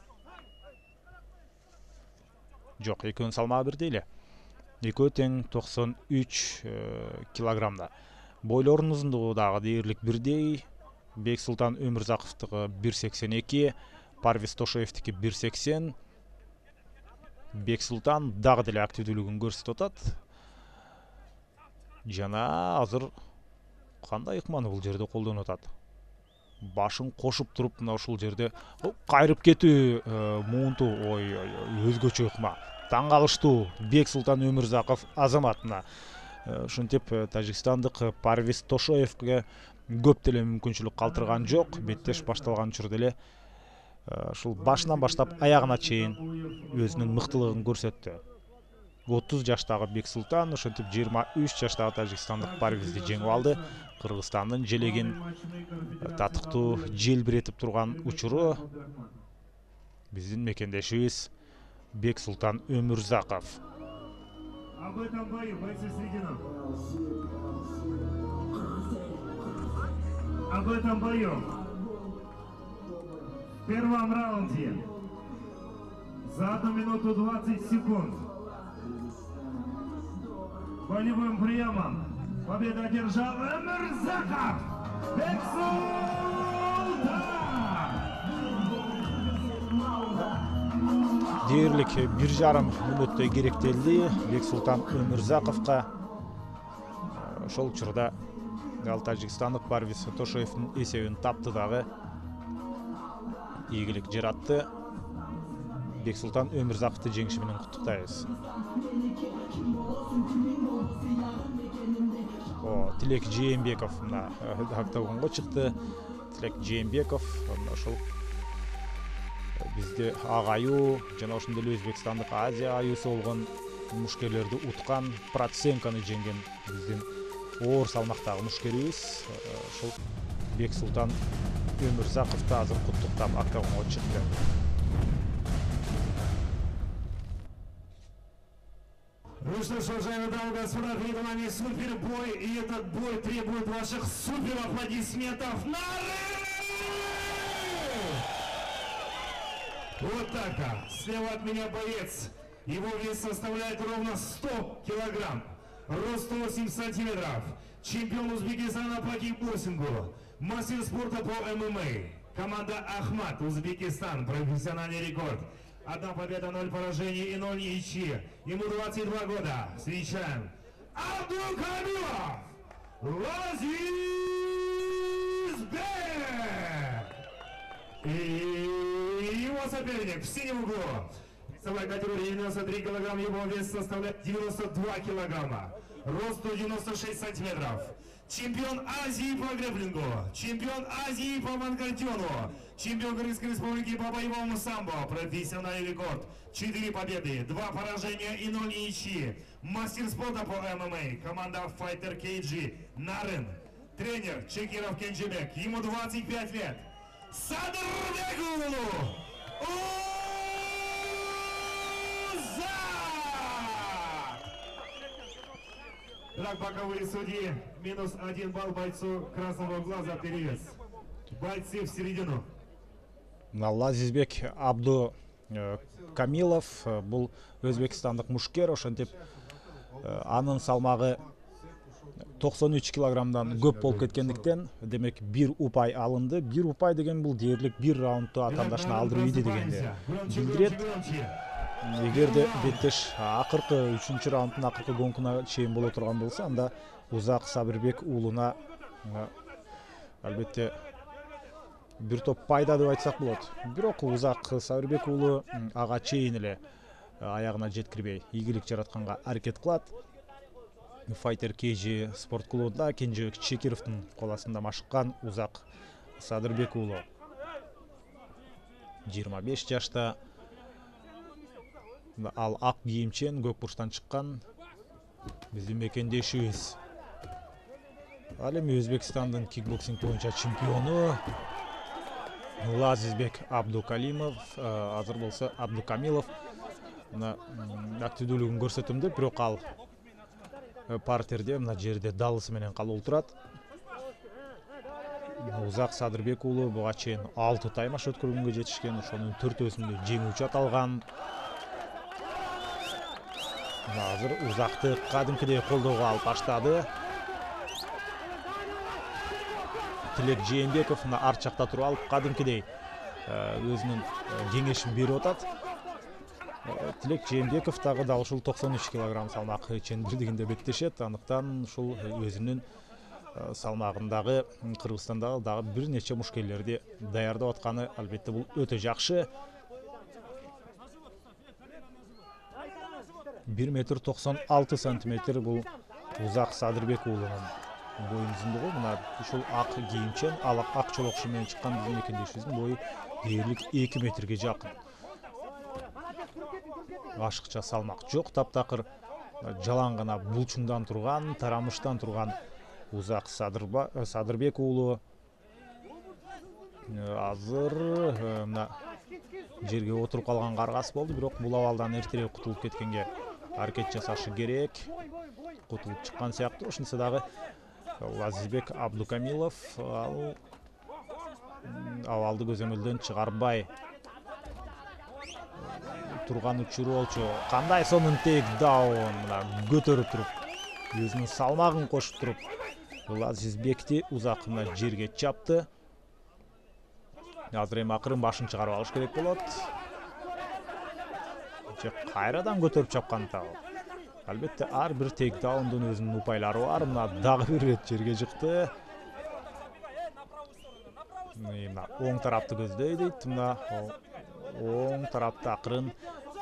Жок, экөөнүн салмагы бирдей эле. Экөө тең 93 килограммда. Бойлорунун узундугу дагы дээрлик бирдей. Бексултан Өмүрзаковдугу 1.82, Парвиз Тошоевдики 1.80. Бексултан дагы деле активдүүлүгүн көрсөтүп атат. Жана азыр кандай ыкманы бул жерде колдонуп атат. Башын кошуп туруп, мына ушул жерде кайрып кетүү муунту, өзгөчө ыкма. Таң калыштуу Бексултан Өмүрзаков азаматына. Ушинтип тажикстандык Парвиз Тошоевге көп деле мүмкүнчүлүк калтырган жок. Беттеш башталган учурда эле ушул башынан баштап аягына чейин өзүнүн мыктылыгын көрсөттү. 30 жаштагы Бексултан ошентип 23 жаштагы тажикстандык Парвизди жеңип алды. Кыргызстандын желегин татыктуу желбиретип турган учуру биздин мекендешибиз Бексултан Өмүрзаков. Об этом бою бойцы средина. Об этом бою в первом раунде за 1 минуту 20 секунд болевым приемом победу одержал Өмүрзаков Бексултан. Дээрлик 1,5 мүнөттөй керектелди Бексултан Өмүрзаковго. Ошол учурда ал тажикстандык Парвиз Тошоевдин эсебин тапты дагы. Ийгилик жаратты. Бексултан Өмүрзаковду жеңиши менен куттуктайбыз. Тилек Жээнбеков мына октагонго чыкты. Тилек Жээнбеков ошол бизде агайуу жана ошондой эле Өзбекстандык Азия аюусу болгон мушкерлерди уткан Проценканы жеңген биздин оор салмактагы мушкерибиз. Ошол Бексултан Өмүрзаковду азыр куттуктап октагонго чыкты. Ну что ж, уважаемые дамы и господа, перед вами супербой, и этот бой требует ваших супер аплодисментов. Вот так-то. Слева от меня боец. Его вес составляет ровно 100 килограмм. Рост 108 сантиметров. Чемпион Узбекистана по кикбоксингу. Мастер спорта по ММА. Команда Ахмат, Узбекистан. Профессиональный рекорд. 1 победа, 0 поражений и 0 ничьи. Ему 22 года. Встречаем Абдукамилов Лазизбек. И его соперник в синем углу. Весовая категория 93 килограмма, его вес составляет 92 килограмма. Рост 196 сантиметров. Чемпион Азии по грэпплингу, чемпион Азии по манкартиону, чемпион Кыргызской республики по боевому самбо, профессиональный рекорд, 4 победы, 2 поражения и 0 ничьи. Мастер спорта по ММА, команда Fighter KG, Нарын, тренер Чекиров Кенжебек, ему 25 лет. Садырбекулу! Так, боковые судьи, минус 1 балл бойцу красного глаза перевес. Бойцы в середину. Лазизбек Абду Камилов бул өзбекстандык мушкер, ошентип анын салмагы 93 килограммдан көп болуп кеткендиктен, демек 1 упай алынды. 1 упай деген бул дээрлик 1 раундту атаандашына алдырып ийди дегенди билдирет. Эгерде беттеш акыркы 3-чү раунддун акыркы гонкуна чейин боло турган болсо, анда Узак Сабырбек уулуна албетте бир топ пайда деп айтсак болот. Бирок Узак Сабырбек уулу ага чейин эле аягына жеткирбей ийгилик жаратканга аракет кылат. Fighter KG спорт клубунда Кенжебек Чекировдун кол астында машыккан Узак Садырбек уулу 25 жашта. Ал ак кийимчен көк бурчтан чыккан биздин мекендешибиз. Ал эми Өзбекстандын кикбоксинг боюнча чемпиону Лазизбек Абдукалимов, азыр болсо Абдукамилов активдүүлүгүн көрсөтөм деп, бирок ал партерде мына жерде далысы менен калып отурат. Узак Садырбек уулу буга чейин 6 таймаш өткөргөнгө жетишкен, ошонун 4-өсүндө жеңүүчү аталган. Азыр Узакты кадимкидей колдоого алып баштады. Тилек Жээнбеков арт жакта туруп алып кадимкидей өзүнүн кеңешин берип атат. Тилек Жээнбеков дагы дал ушул 93 килограмм салмак чендирдигинде беттешет. Андыктан ушул өзүнүн салмагындагы Кыргызстандагы дагы бир нече мушкерлерди даярдап атканы албетте бул өтө жакшы. 1,96 сантиметр бул Узак Садырбек уулунун боюнун узундугу. Мына ушул ак кийимчен, ал ак чолокшу менен чыккан биздин мекендешибиздин бою дээрлик 2 метрге жакын. Ашыкча салмак жок, таптакыр жалаң гана булчуңдан турган, тарамыштан турган Узак Садырбек уулу азыр мына жерге отуруп калган каргасы болду, бирок бул абалдан эртерээк кутулуп кеткенге аракет жасашы керек. Кутулуп чыккан сыяктуу. Ошентсе дагы Лазизбек Абдукамилов ал абалды көзөмөлдөн чыгарбай турган учуру болчу. Кандай сонун тейкдаун, көтөрүп туруп, өзүнүн салмагын кошуп туруп Лазизбекти Узак жерге чапты. Азыр эми акырын башын чыгарып алыш керек болот. Кайрадан көтөрүп чапкан табы. Албетте ар бир тейкдаундун өзүнүн упайлары бар. Мына дагы бир рет жерге чыкты. Мына оң тарапты көздөй дейт. Мына оң тарапты акырын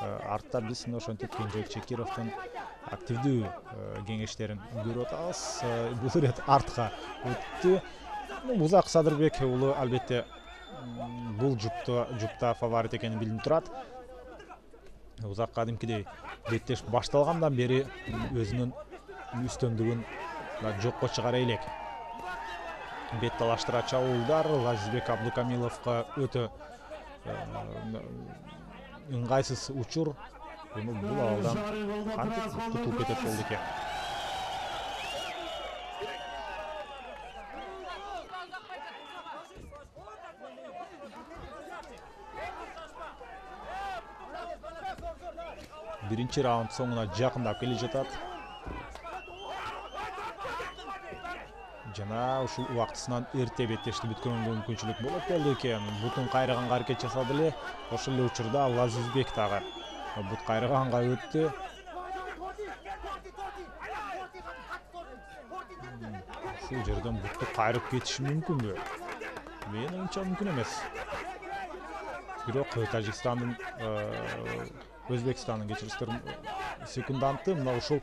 артта биз ошентип Кенжебек Чекировдун активдүү кеңештерин көрүп атабыз. Бул ирет артка өттү. Узак Садырбек уулу албетте бул жупта фаворит экени билинип турат. Узак кадимкидей беттеш башталгандан бери өзүнүн үстөмдүгүн жокко чыгара элек. Бет талаштыра чабуулдар Лазизбек Абдукамиловго өтө ыңгайсыз учур. Бул абалдан кантип тутулуп кетет болду экен. Биринчи раунд соңуна жакындап келе жатат. Жана ушул убактысынан эрте беттешти бүткөнгө мүмкүнчүлүк болду экен. Бутун кайрыганга аракет жасады эле. Ошол эле учурда Лазизбек дагы бут кайрыганга өттү. Ушул жерден бутту кайрып кетиши мүмкүнбү? Менин оюмча мүмкүн эмес. Бирок Тажикстандын Өзбекстандын кечирисиңер секунданты мына ушул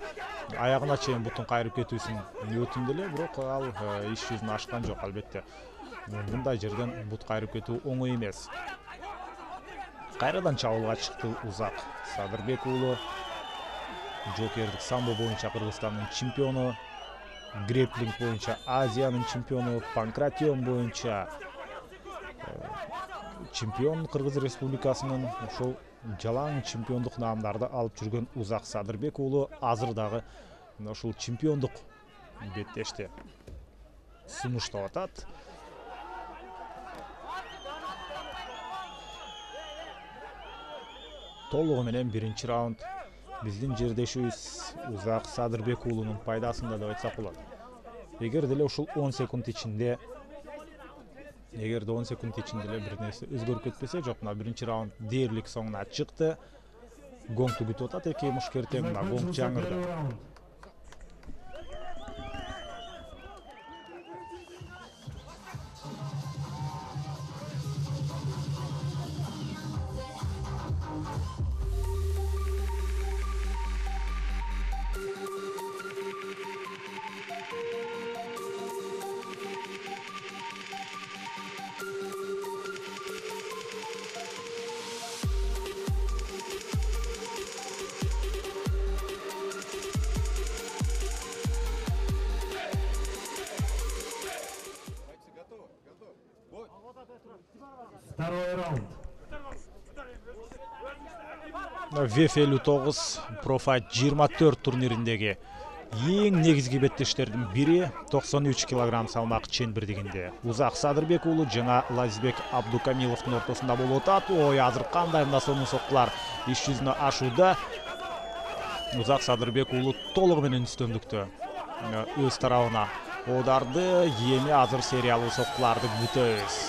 аягына чейин бутун кайрып кетүүсүн өтүндү эле, бирок ал иш жүзүн ашкан жок. Албетте мындай жерден бут кайрып кетүү оңой эмес. Кайрадан чабуулга чыкты Узак Садырбек уулу. Жокердик самбо боюнча Кыргызстандын чемпиону, греплинг боюнча Азиянын чемпиону, панкратион боюнча чемпион Кыргыз Республикасынын ошол жалаң чемпиондук наамдарды алып жүргөн Узак Садырбек уулу азыр дагы ушул чемпиондук беттешти сунуштап атат. Толугу менен биринчи раунд биздин жердешибиз Узак Садырбек уулунун пайдасында деп айтсак болот. Эгер деле ушул 10 секунд ичинде бир нерсе өзгөрүп кетпесе, жок, мына биринчи раунд дээрлик соңуна чыкты. Гоңду күтүп атат эки мушкер тең, мына гоң жаңырды. Второй раунд. VF 59 Profight 24 турнириндеги эң негизги беттештердин бири 93 кг салмак чембирдигинде Узак Садырбек уулу жана Лазизбек Абдукамиловдун ортосунда болуп атат. Ой, азыр кандай мына сонун соккулар иш жүзүнө ашууда. Узак Садырбек уулу толугу менен үстөмдүктө өз тарабына оодарды. Эми азыр сериялуу соккуларды күтөбүз.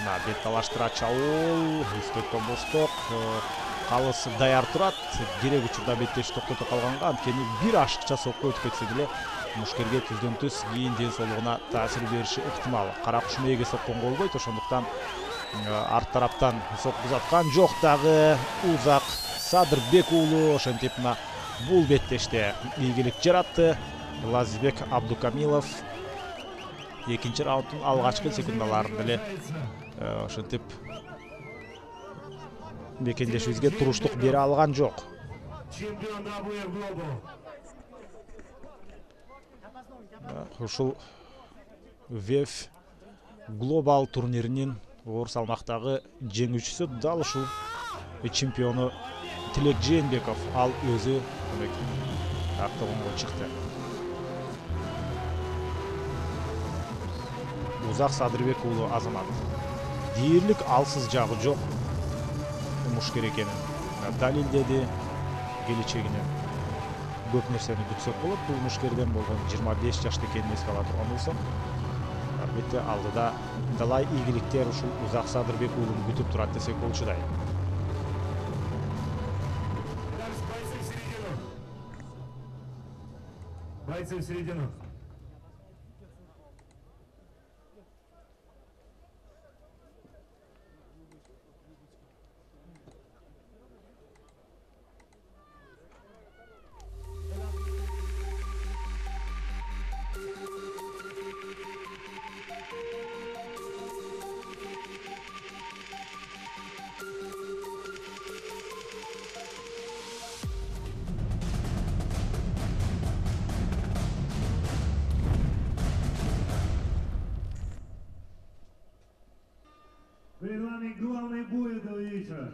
Мына бет талаштыра чабуул, үстөккө босток, калыс даяр турат. Керек учурда беттеш токтото калганга, анткени бир ашыкча сокко өтүп кетсе деле мушкерге түздөн түз кийин ден соолугуна таасир бериши ыктымал. Кара куш мээге сокконго болбойт, ошондуктан арт тараптан сокку узаткан жок дагы Узак Садырбек уулу. Ошентип мына бул беттеште ийгилик жаратты Лазизбек Абдукамилов. Экинчи раунддун алгачкы секундаларында эле ошентип бекендешибизге туруштук бере алган жок. Ушул VF Global турниринин оор салмактагы жеңүүчүсү дал ушул чемпиону Тилек Жээнбеков. Ал өзү октогонго чыкты. Узак Садырбек уулу азамат дээрлик алсыз жагы жок мушкер экенин далилдеди. Келечегине көп нерсени күтсөк болот. Бул мушкерден болгон 25 жашта экенин эске ала турган болсок, албетте алдыда далай ийгиликтер ушул Узак Садырбек уулуну күтүп турат десек болчудай. Бойцы в середину. Перед вами главный бой этого вечера.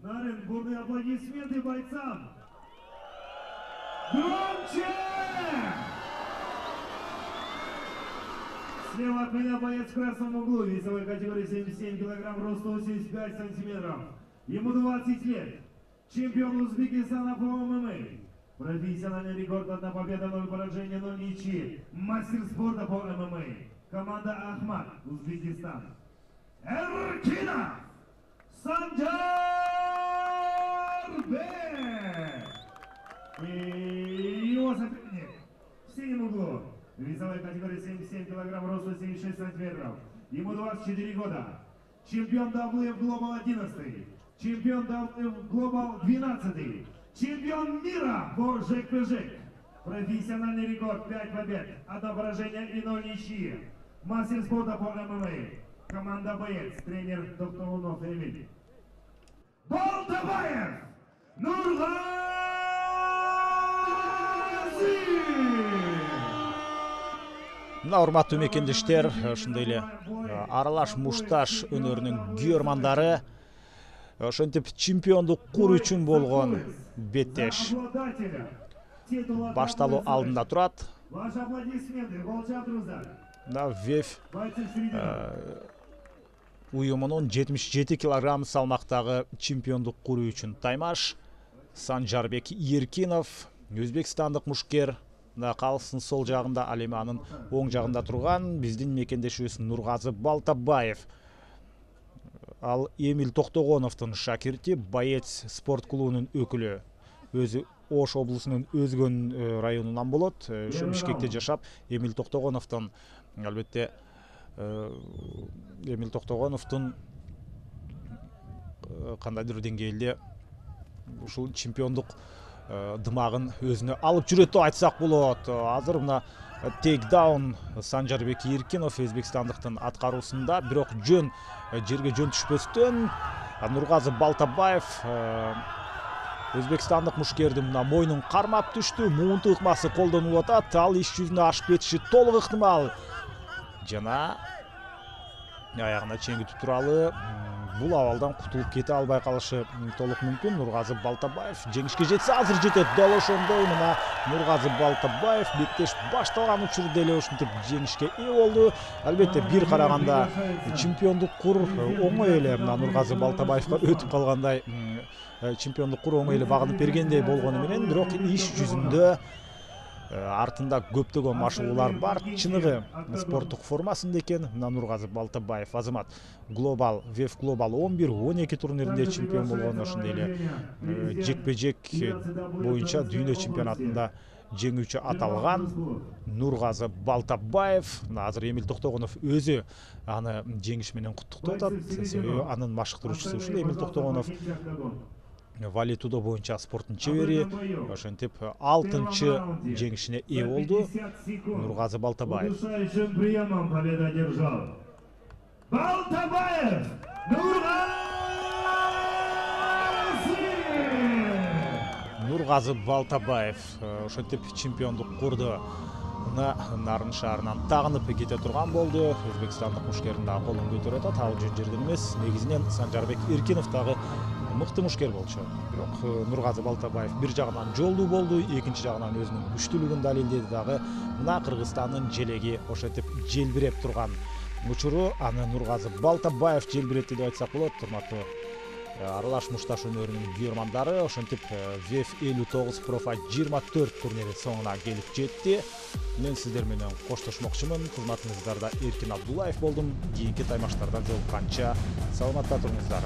Нарен, бурные аплодисменты бойцам. Громче! Слева от меня боец в красном углу, весовой категории 77 кг, рост 185 сантиметров. Ему 20 лет. Чемпион Узбекистана по ММА. Профессиональный рекорд: 1 победа, 0 поражения, 0 ничьи. Мастер спорта по ММА. Команда Ахмат, Узбекистан. Эркинов Санджарбек. И его соперник в синем углу. Весовая категория 77 кг, рост 76 сантиметров. Ему 24 года. Чемпион WF Global 11. Чемпион WF Global 12. Чемпион мира по жек-пэ-жек. Профессиональный рекорд: 5 побед, 1 поражение и 0 ничьи. Мастер спорта по ММА. Команда боец, тренер Токтоунов Эмиль. Балтабаев Нурғазы! Мына урматтуу мекендештер, ушундай эле аралаш мушташ өнөрүнүн күйөрмандары, ошентип чемпиондук куруу үчүн болгон беттеш башталуу алдында турат. Ваши аплодисменты, волчатруздар. Мына ВЕФ уюмунун 77 кг салмактагы чемпиондук куруу үчүн таймаш Санжарбек Еркинов, өзбекстандык мушкер. Мына калыстын сол жагында, ал эми анын оң жагында турган биздин мекендешибиз Нурғазы Балтабаев. Ал Эмиль Токтогоновдун шакирти, боец спорт клубунун өкүлү. Өзү Ош облусунун Өзгөн районунан болот. Ушу Бишкекте жашап, Эмиль Токтогоновдун, албетте, Эмиль Токтогоновдун кандайдыр деңгээлде ушул чемпиондук дымагын өзүнө алып жүрөт деп айтсак болот. Азыр мына тейкдаун Санжарбек Еркинов өзбекстандыктын аткаруусунда, бирок жерге жөн түшпөстөн Нурғазы Балтабаев өзбекстандык мушкердин мына мойнун кармап түштү. Муунту ыкмасы колдонулуп атат. Ал иш жүзүнө ашып кетиши толук ыктымал. Жана аягына чеңгитип туралы бул абалдан кутулуп кете албай калышы толук мүмкүн. Нурғазы Балтабаев жеңишке жетсе, азыр жетет. Дал ошондой мына Нурғазы Балтабаев беттеш башталган учурда эле ушинтип жеңишке ээ болду. Албетте, бир караганда чемпиондук кур оңой эле мына Нурғазы Балтабаевга өтүп калгандай, чемпиондук кур оңой эле багынып бергендей болгону менен, бирок иш жүзүндө артында көптөгөн машыгуулар бар. Чыныгы спорттук формасында экен. Мына Нурғазы Балтабаев Азамат Global ВЕФ Global 11-12 турниринде чемпион болгон, ошондой эле жекпе-жек боюнча дүйнө чемпионатында жеңүүчү аталган Нурғазы Балтабаев. Азыр Эмиль Токтогонов өзү аны жеңиш менен куттуктап атат. Себеби анын машыктыруучусу ушул Эмиль Токтогонов. Валитудо боюнча спорттун чебери, ошентип 6-чы жеңишине ээ болду Нурғазы Балтабаев. Удушающим приемом победа одержал Балтабаев Нурғазы Балтабаев ошентип чемпиондук курду Нарын шаарынан тагынып кете турган болду. Өзбекстандык мушкердин дагы колун көтөрүп атат. Ал жөн жерден эмес. Негизинен Санжарбек Еркинов дагы мыкты мушкер болчу. Бирок Нурғазы Балтабаев бир жагынан жолдуу болду, экинчи жагынан өзүнүн күчтүүлүгүн далилдеди дагы. Мына Кыргызстандын желеги ошентип желбиреп турган учуру аны Нурғазы Балтабаев желбиретти деп айтсак болот. Урматтуу аралаш мушташ өнөрүнүн күйөрмандары, ошентип ВЕФ 59 Профа 24 турнири соңуна келип жетти. Мен сиздер менен коштошмокчумун. Кызматыңыздарда Эркин Абдуллаев болдум. Кийинки таймаштарда жолукканча саламатта туруңуздар.